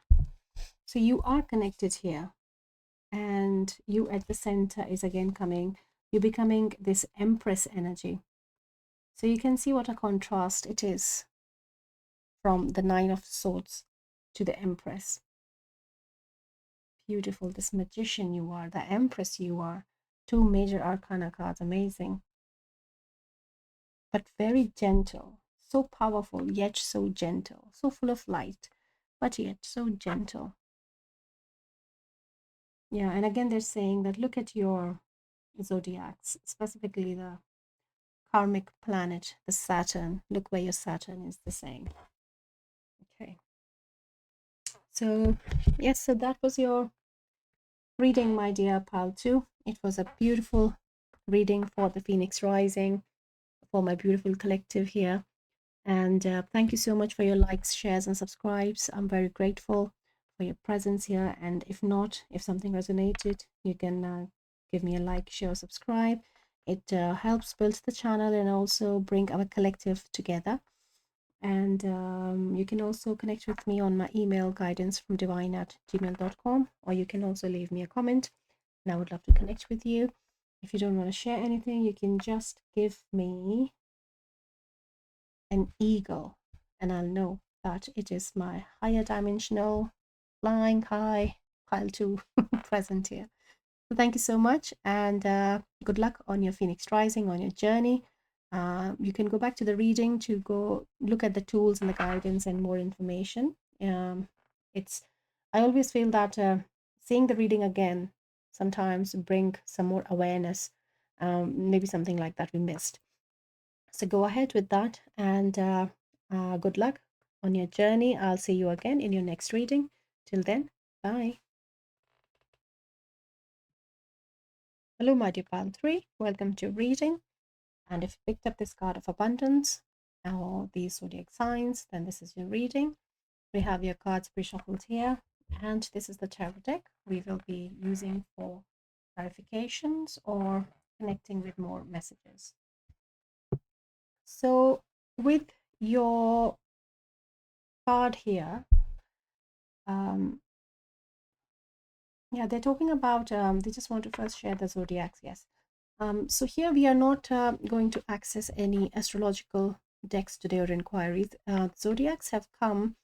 So you are connected here, and you at the center is again coming. You're becoming this Empress energy. So you can see what a contrast it is from the Nine of Swords to the Empress. Beautiful, this Magician you are, the Empress you are. Two major arcana cards, amazing. But very gentle, so powerful, yet so gentle, so full of light, but yet so gentle. Yeah, and again, they're saying that look at your zodiacs, specifically the karmic planet, the Saturn. Look where your Saturn is, the same. Okay. So, yes, so that was your reading, my dear pal, too. It was a beautiful reading for the Phoenix Rising, for my beautiful collective here. And thank you so much for your likes, shares, and subscribes. I'm very grateful for your presence here. And if not, if something resonated, you can give me a like, share, subscribe. It helps build the channel and also bring our collective together. And you can also connect with me on my email, guidance@gmail.com, or you can also leave me a comment, and I would love to connect with you. If you don't want to share anything, you can just give me an eagle, and I'll know that it is my higher dimensional flying high pile 2 present here. So thank you so much, and good luck on your Phoenix Rising, on your journey. You can go back to the reading to go look at the tools and the guidance and more information. It's I always feel that seeing the reading again sometimes bring some more awareness, maybe something like that we missed. So go ahead with that, and good luck on your journey. I'll see you again in your next reading. Till then, bye. Hello, my dear pile 3. Welcome to reading. And if you picked up this card of abundance or these zodiac signs, then this is your reading. We have your cards pre-shuffled here, and this is the tarot deck we will be using for clarifications or connecting with more messages. So with your card here, yeah, they're talking about, they just want to first share the zodiacs, yes. So here we are not going to access any astrological decks today or inquiries. Zodiacs have come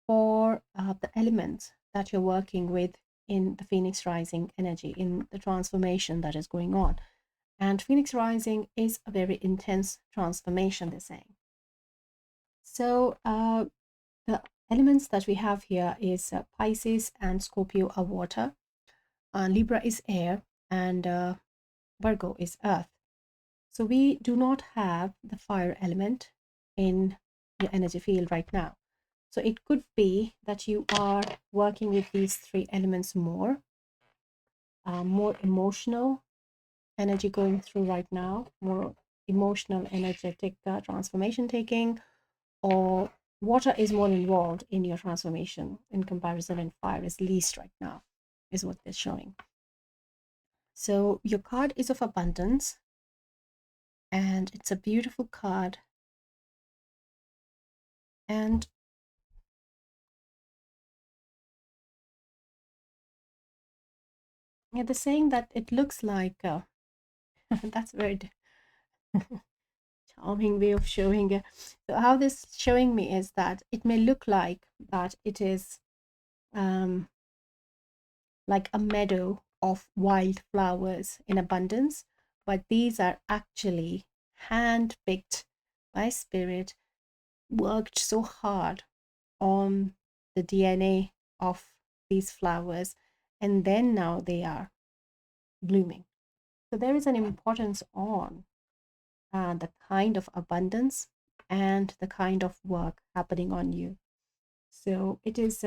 for the elements that you're working with in the Phoenix Rising energy, in the transformation that is going on. And Phoenix Rising is a very intense transformation, they're saying. So the elements that we have here is Pisces and Scorpio are water, Libra is air, and Virgo is earth. So we do not have the fire element in your energy field right now. So it could be that you are working with these three elements more, more emotional energy going through right now, more emotional, energetic transformation taking, or water is more involved in your transformation in comparison, and fire is least right now, is what they're showing. So your card is of abundance, and it's a beautiful card. And yeah, they're saying that it looks like that's very charming way of showing it. So how this showing me is that it may look like that it is like a meadow of wild flowers in abundance, but these are actually hand picked by spirit, worked so hard on the DNA of these flowers, and then now they are blooming. So there is an importance on the kind of abundance and the kind of work happening on you. So it is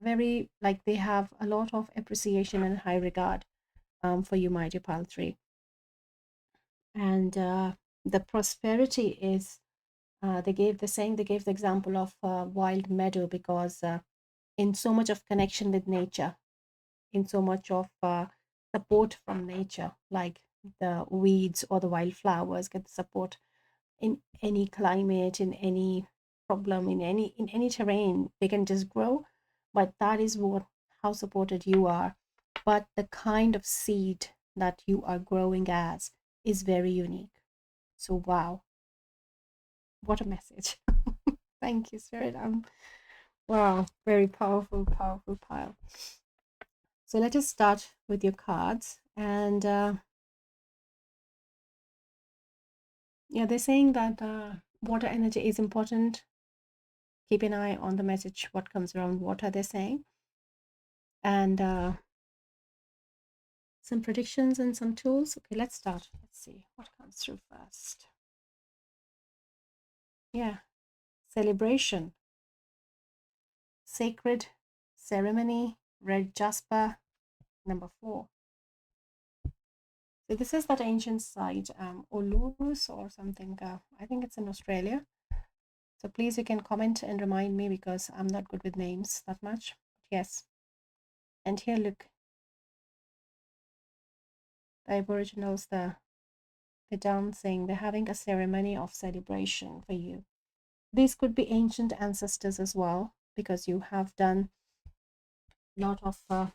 very like they have a lot of appreciation and high regard for you, my dear pile 3. And the prosperity is, they gave the example of wild meadow, because in so much of connection with nature, in so much of support from nature, like the weeds or the wildflowers get the support in any climate, in any problem, in any terrain, they can just grow. But that is what, how supported you are. But the kind of seed that you are growing as is very unique. So wow, what a message. Thank you, Spirit. Wow, very powerful, powerful pile. So let us start with your cards. And yeah, they're saying that water energy is important. Keep an eye on the message, what comes around water, they're saying. And some predictions and some tools. Okay, let's start. Let's see what comes through first. Yeah, celebration, sacred ceremony, red jasper, number 4. So this is that ancient site, Ulus or something. I think it's in Australia. So please, you can comment and remind me, because I'm not good with names that much. Yes. And here, look, the Aboriginals, the dancing, they're having a ceremony of celebration for you. These could be ancient ancestors as well, because you have done a lot of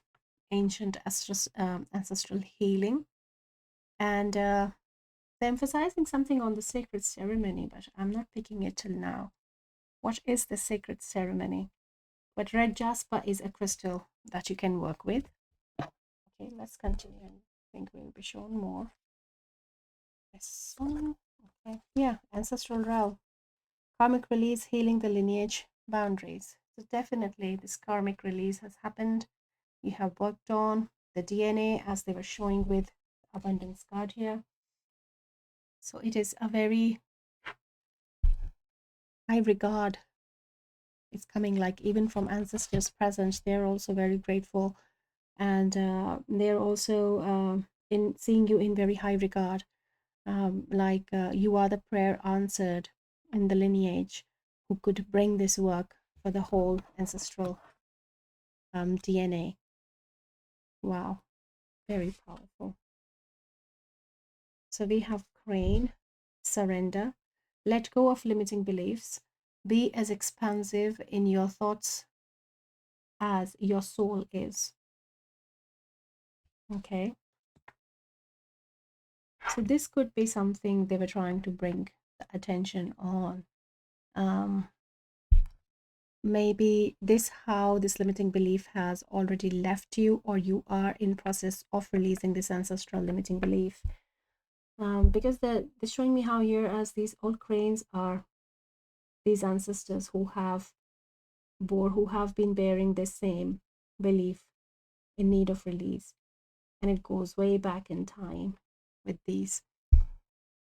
ancient ancestral healing. And they're emphasizing something on the sacred ceremony, but I'm not picking it till now. What is the sacred ceremony? But red jasper is a crystal that you can work with. Okay, let's continue. I think we'll be shown more. This one. Okay, yeah, ancestral realm. Karmic release, healing the lineage boundaries. So definitely this karmic release has happened. You have worked on the DNA, as they were showing with abundance card here. So it is a very high regard. It's coming, like, even from ancestors present, they're also very grateful. And they're also in seeing you in very high regard. Like you are the prayer answered in the lineage, who could bring this work for the whole ancestral DNA. Wow, very powerful. So we have crane, surrender, let go of limiting beliefs, be as expansive in your thoughts as your soul is. Okay. So this could be something they were trying to bring the attention on. Maybe this limiting belief has already left you, or you are in process of releasing this ancestral limiting belief. Because they're showing me how here, as these old cranes are these ancestors who have been bearing the same belief in need of release, and it goes way back in time with these.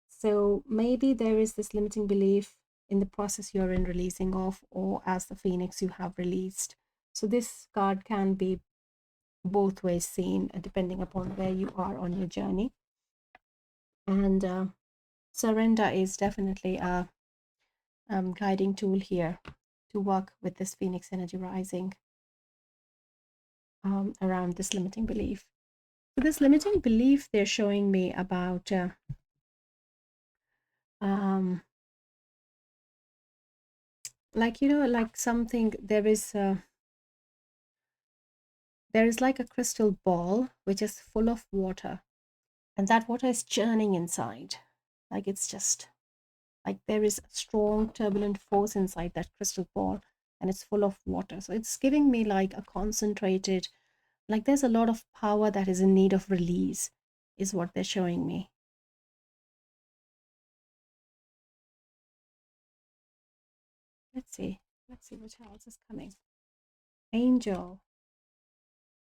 So maybe there is this limiting belief in the process you're in releasing of, or as the phoenix you have released. So this card can be both ways seen, depending upon where you are on your journey. And surrender is definitely a guiding tool here to work with this phoenix energy rising around this limiting belief. So this limiting belief they're showing me about like, like something, there is like a crystal ball which is full of water, and that water is churning inside, like it's just like there is a strong turbulent force inside that crystal ball, and it's full of water. So it's giving me like a concentrated, like there's a lot of power that is in need of release, is what they're showing me. Let's see what else is coming. Angel.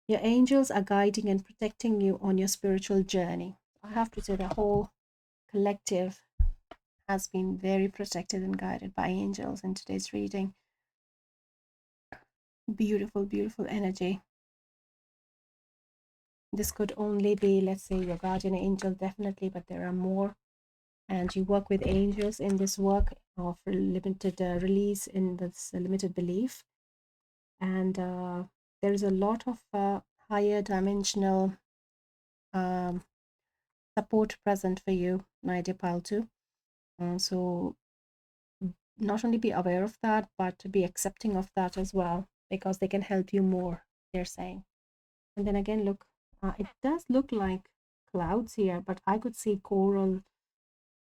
Your angels are guiding and protecting you on your spiritual journey. I have to say the whole collective has been very protected and guided by angels in today's reading. Beautiful, beautiful energy. This could only be, let's say, your guardian angel, definitely, but there are more. And you work with angels in this work of limited release in this limited belief. And there is a lot of higher dimensional um, support present for you, my dear Paltu. So not only be aware of that, but to be accepting of that as well, because they can help you more, they're saying. And then again, look, it does look like clouds here, but I could see coral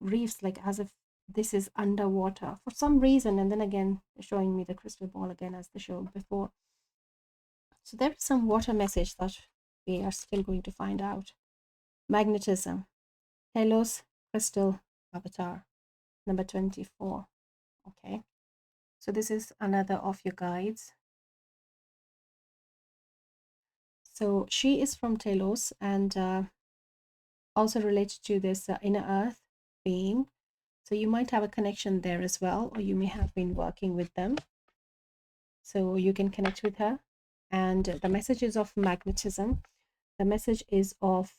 reefs, like as if this is underwater for some reason. And then again, showing me the crystal ball again as they showed before. So there is some water message that we are still going to find out. Magnetism, Telos crystal avatar, number 24. Okay, so this is another of your guides. So she is from Telos and also related to this inner earth being. So you might have a connection there as well, or you may have been working with them. So you can connect with her. And the message is of magnetism. The message is of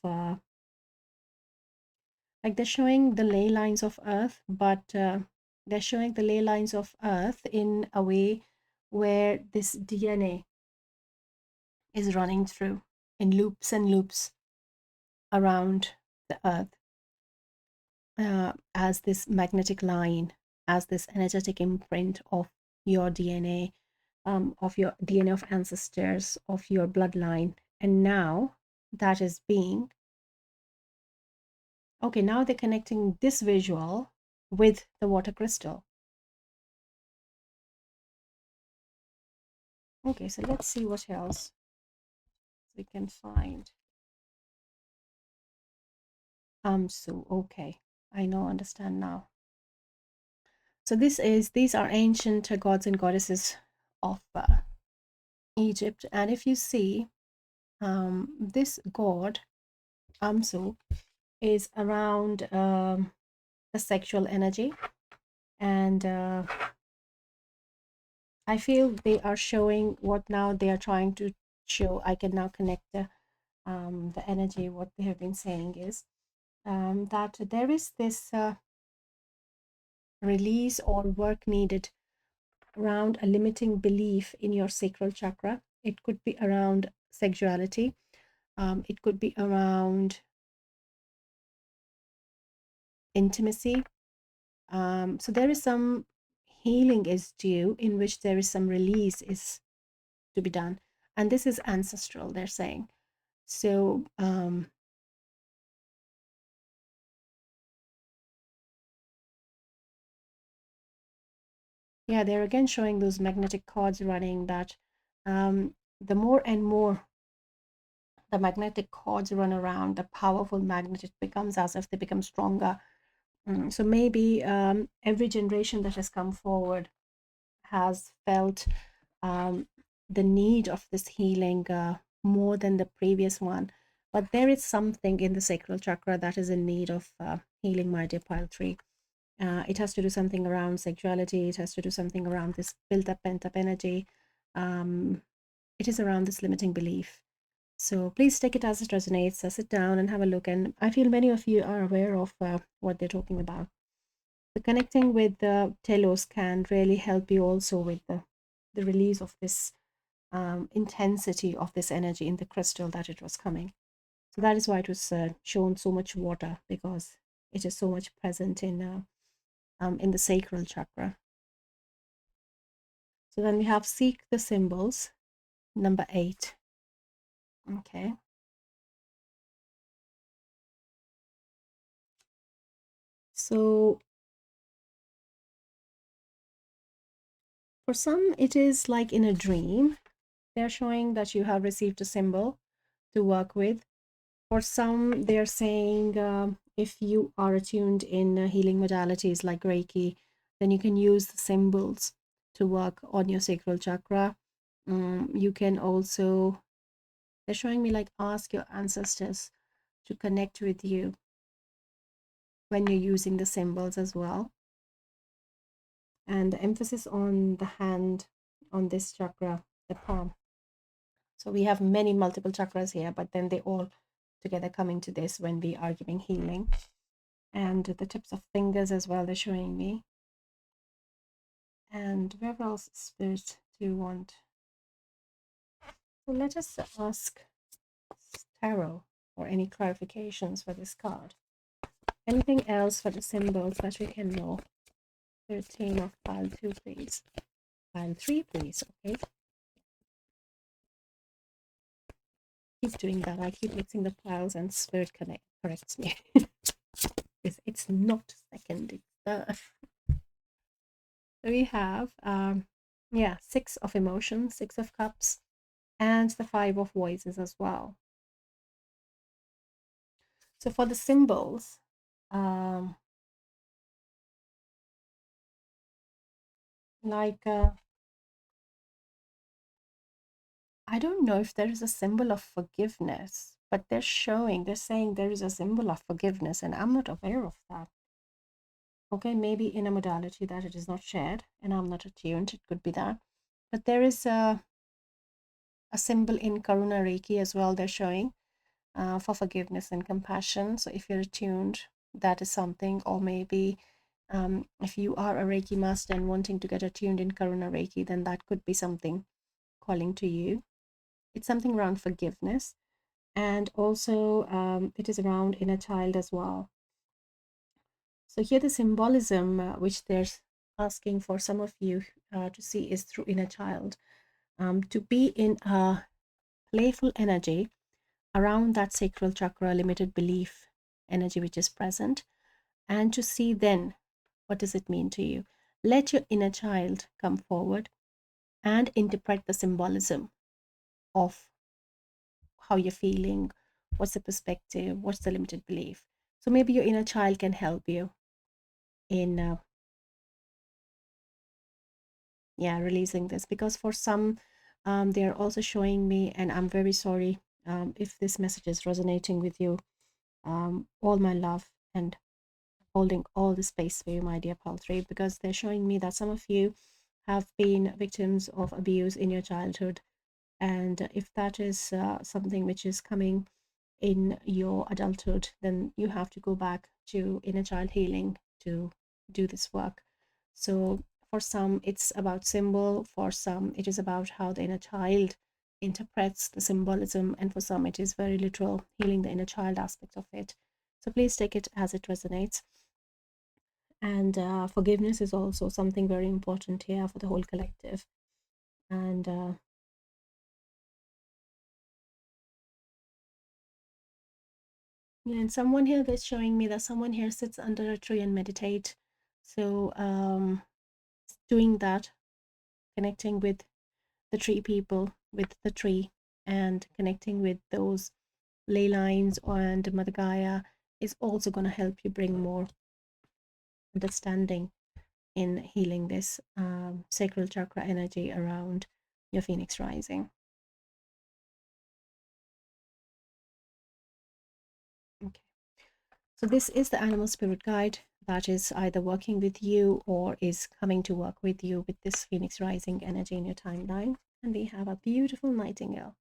like they're showing the ley lines of earth, but they're showing the ley lines of earth in a way where this DNA is running through in loops and loops around the earth, as this magnetic line, as this energetic imprint of your DNA, of your DNA of ancestors, of your bloodline. And now that is being, okay, now they're connecting this visual with the water crystal. Okay, so let's see what else we can find. So okay, I know, understand now. So these are ancient gods and goddesses of Egypt, and if you see, this god Amsu is around the sexual energy, and I feel they are showing what now they are trying to show. I can now connect the energy. What they have been saying is that there is this release or work needed around a limiting belief in your sacral chakra. It could be around sexuality. It could be around intimacy. So there is some healing is due, in which there is some release is to be done, and this is ancestral, they're saying. So yeah, they're again showing those magnetic cords running, that the more and more the magnetic cords run around, the powerful magnet it becomes, as if they become stronger. So maybe every generation that has come forward has felt um, the need of this healing more than the previous one. But there is something in the sacral chakra that is in need of healing, my dear pile tree. It has to do something around sexuality. It has to do something around this built up, pent up energy. Um, it is around this limiting belief. So please take it as it resonates. Sit down and have a look. And I feel many of you are aware of what they're talking about. The connecting with the telos can really help you also with the release of this intensity of this energy in the crystal that it was coming. So that is why it was shown so much water, because it is so much present in the sacral chakra. So then we have seek the symbols, number 8. Okay. So for some, it is like in a dream. They're showing that you have received a symbol to work with. For some, they're saying if you are attuned in healing modalities like Reiki, then you can use the symbols to work on your sacral chakra. You can also, they're showing me like ask your ancestors to connect with you when you're using the symbols as well. And the emphasis on the hand, on this chakra, the palm. So we have many multiple chakras here, but then they all together come into this when we are giving healing. And the tips of fingers as well, they're showing me. And where else, Spirit, do you want? So let us ask Tarot or any clarifications for this card. Anything else for the symbols that we can know? 13 of pile 2, please. Pile 3, please. Okay. Keep doing that. I keep mixing the piles and Spirit corrects me. it's not second, it's third. So we have, yeah, 6 of emotions, 6 of cups, and the 5 of voices as well. So for the symbols, like I don't know if there is a symbol of forgiveness, but they're saying there is a symbol of forgiveness, and I'm not aware of that. Okay, maybe in a modality that it is not shared and I'm not attuned, it could be that. But there is a symbol in Karuna Reiki as well, they're showing for forgiveness and compassion. So if you're attuned, that is something. Or maybe if you are a Reiki master and wanting to get attuned in Karuna Reiki, then that could be something calling to you. It's something around forgiveness. And also it is around inner child as well. So here the symbolism which they're asking for some of you to see is through inner child. To be in a playful energy around that sacral chakra, limited belief energy which is present, and to see then what does it mean to you. Let your inner child come forward and interpret the symbolism of how you're feeling, what's the perspective, what's the limited belief. So maybe your inner child can help you in releasing this, because for some they're also showing me, and I'm very sorry if this message is resonating with you, all my love and holding all the space for you, my dear pal 3, because they're showing me that some of you have been victims of abuse in your childhood, and if that is something which is coming in your adulthood, then you have to go back to inner child healing to do this work. So for some it's about symbol, for some it is about how the inner child interprets the symbolism, and for some it is very literal, healing the inner child aspect of it. So please take it as it resonates. And forgiveness is also something very important here for the whole collective. And yeah, and someone here that's showing me that someone here sits under a tree and meditate. So doing that, connecting with the tree people, with the tree, and connecting with those ley lines and Mother Gaia is also going to help you bring more understanding in healing this sacral chakra energy around your phoenix rising. Okay. So this is the animal spirit guide that is either working with you or is coming to work with you with this phoenix rising energy in your timeline. And we have a beautiful nightingale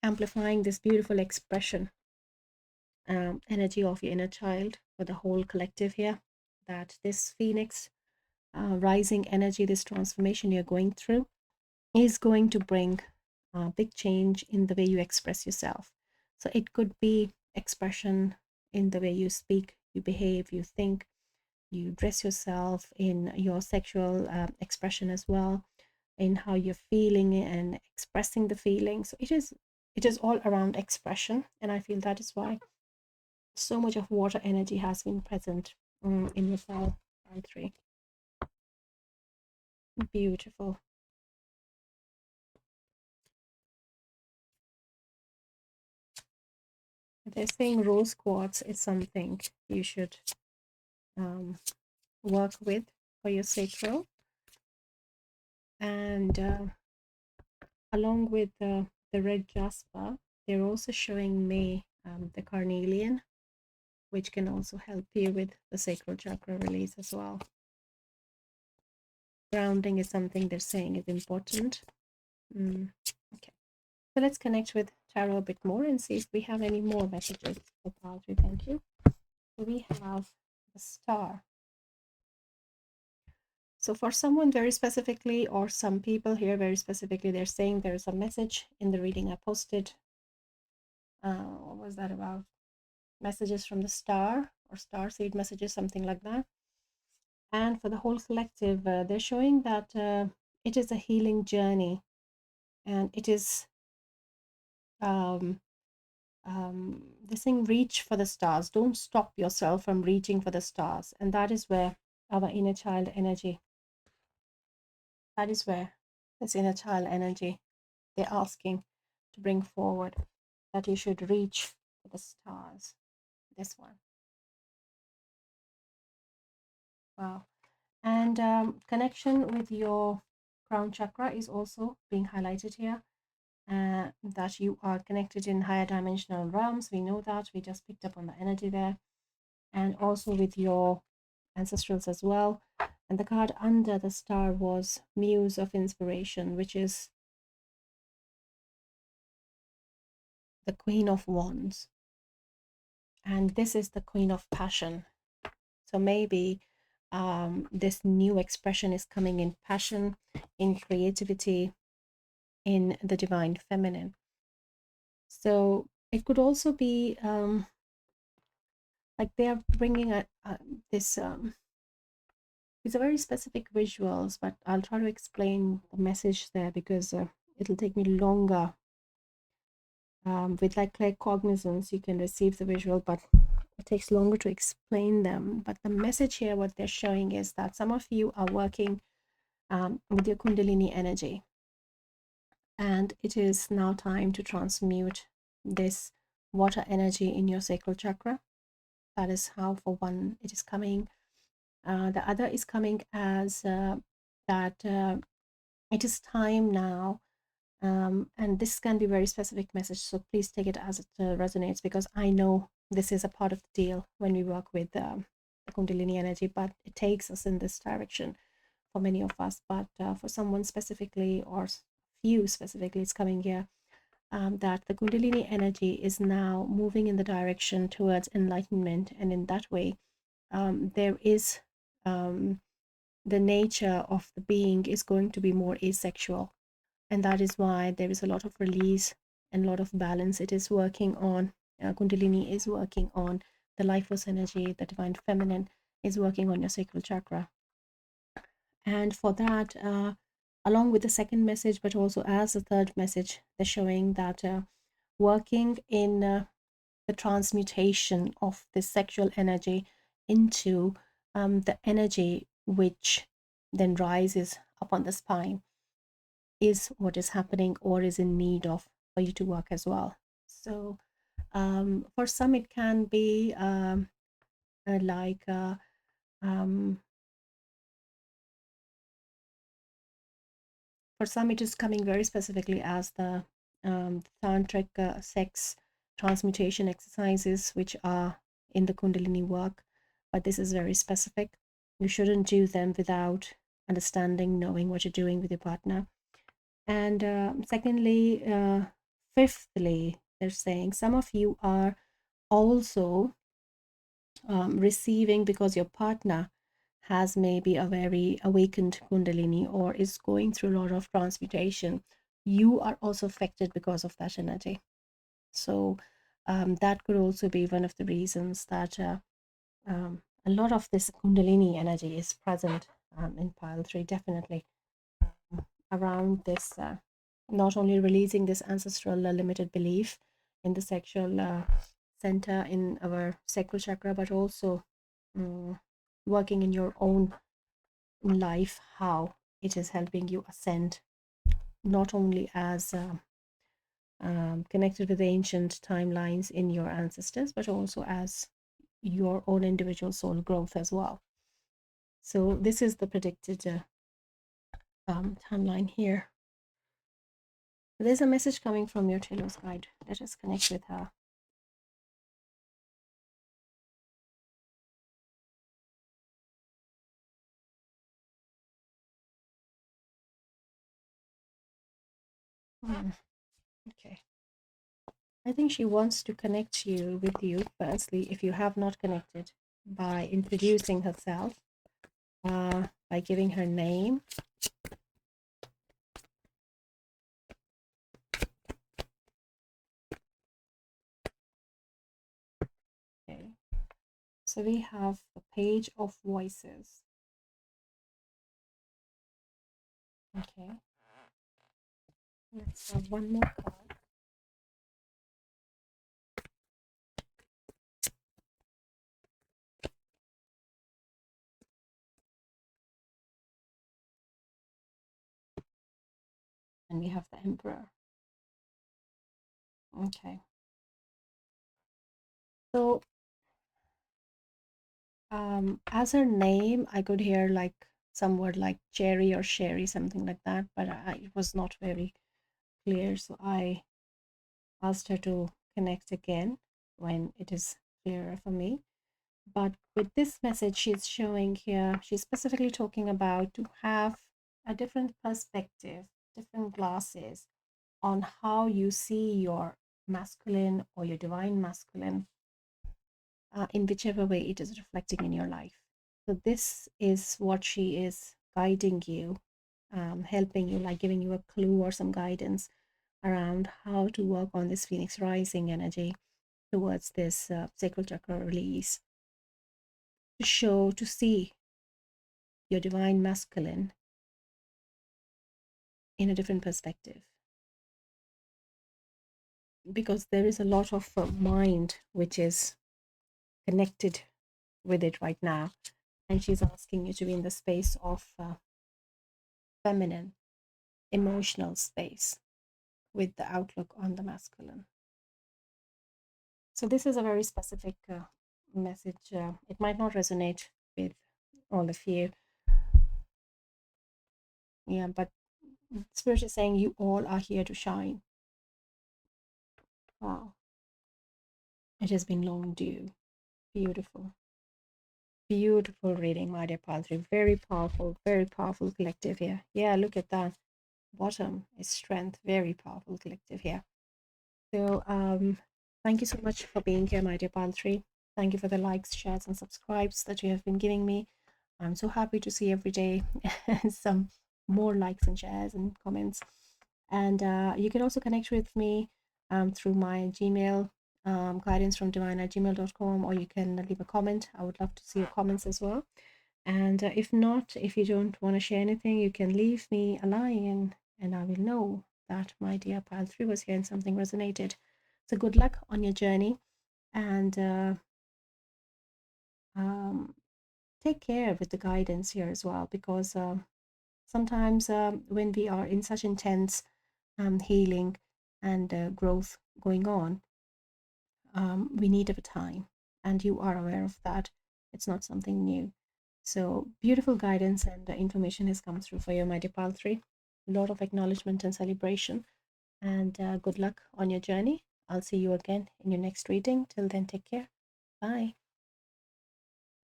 amplifying this beautiful expression energy of your inner child for the whole collective here, that this phoenix rising energy, this transformation you're going through is going to bring a big change in the way you express yourself. So it could be expression in the way you speak, you behave, you think, you dress yourself, in your sexual expression as well, in how you're feeling and expressing the feelings. So it is all around expression, and I feel that is why so much of water energy has been present in your cell 3. Beautiful. They're saying rose quartz is something you should work with for your sacral, and along with the red jasper, they're also showing me the carnelian, which can also help you with the sacral chakra release as well. Grounding is something they're saying is important. Okay, so let's connect with tarot a bit more and see if we have any more messages for pile 3. Thank you. So we have the Star. So for someone very specifically, or some people here very specifically, they're saying there's a message in the reading I posted. What was that about? Messages from the star, or star seed messages, something like that. And for the whole collective, they're showing that it is a healing journey, and it is this thing, reach for the stars. Don't stop yourself from reaching for the stars. And that is where our inner child energy, that is where this inner child energy, they're asking to bring forward, that you should reach for the stars. This one. Wow. And connection with your crown chakra is also being highlighted here. That you are connected in higher dimensional realms. We know that. We just picked up on the energy there. And also with your ancestrals as well. And the card under the star was Muse of Inspiration, which is the Queen of Wands. And this is the Queen of Passion. So maybe this new expression is coming in passion, in creativity, in the divine feminine. So it could also be like they are bringing this these are very specific visuals, but I'll try to explain the message there because it'll take me longer. With like claircognizance, you can receive the visual, but it takes longer to explain them. But the message here, what they're showing is that some of you are working with your Kundalini energy, and it is now time to transmute this water energy in your sacral chakra. That is how, for one, it is coming. The other is coming as that it is time now, and this can be very specific message, so please take it as it resonates, because I know this is a part of the deal when we work with the Kundalini energy, but it takes us in this direction for many of us. But for someone specifically, or few specifically, it's coming here that the Kundalini energy is now moving in the direction towards enlightenment, and in that way there is the nature of the being is going to be more asexual, and that is why there is a lot of release and a lot of balance. It is working on Kundalini is working on the life force energy, the divine feminine is working on your sacral chakra. And for that, along with the second message, but also as a third message, they're showing that working in the transmutation of this sexual energy into the energy which then rises up on the spine is what is happening, or is in need of, for you to work as well. So for some it can be like for some it is coming very specifically as the tantric sex transmutation exercises, which are in the Kundalini work. But this is very specific. You shouldn't do them without understanding, knowing what you're doing with your partner. And secondly, fifthly, they're saying some of you are also receiving, because your partner has maybe a very awakened Kundalini or is going through a lot of transmutation. You are also affected because of that energy. So that could also be one of the reasons that a lot of this Kundalini energy is present in pile 3, definitely around this, not only releasing this ancestral limited belief in the sexual center in our sacral chakra, but also working in your own life, how it is helping you ascend, not only as connected with the ancient timelines in your ancestors, but also as your own individual soul growth as well. So this is the predicted timeline here. There's a message coming from your Telos guide. Let us connect with her. Okay. I think she wants to connect you with you, firstly, if you have not connected, by introducing herself, by giving her name. Okay. So we have the Page of Voices. Okay. Let's have one more card. And we have the Emperor. Okay. So as her name, I could hear like some word like cherry or sherry, something like that, but it was not very clear. So I asked her to connect again when it is clearer for me. But with this message she's showing here, she's specifically talking about to have a different perspective, different glasses on how you see your masculine or your divine masculine, in whichever way it is reflecting in your life. So this is what she is guiding you, helping you, like giving you a clue or some guidance around how to work on this Phoenix Rising energy towards this sacral chakra release, to show, to see your divine masculine in a different perspective. Because there is a lot of mind which is connected with it right now. And she's asking you to be in the space of feminine, emotional space with the outlook on the masculine. So, this is a very specific message. It might not resonate with all of you. Yeah, but Spirit is saying you all are here to shine. Wow. It has been long due. Beautiful. Beautiful reading, my dear Padre. Very powerful collective here. Yeah, look at that. Bottom is strength. Very powerful collective here. So, thank you so much for being here, my dear Padre. Thank you for the likes, shares, and subscribes that you have been giving me. I'm so happy to see every day some more likes and shares and comments. And you can also connect with me through my Gmail, guidance from divine at gmail.com, or you can leave a comment. I would love to see your comments as well. And if not, if you don't want to share anything, you can leave me a line and I will know that my dear pile 3 was here and something resonated. So good luck on your journey, and um, take care with the guidance here as well, because sometimes when we are in such intense healing and growth going on, we need a time, and you are aware of that. It's not something new. So beautiful guidance and information has come through for you, my dear pal 3. A lot of acknowledgement and celebration, and good luck on your journey. I'll see you again in your next reading. Till then, take care. Bye.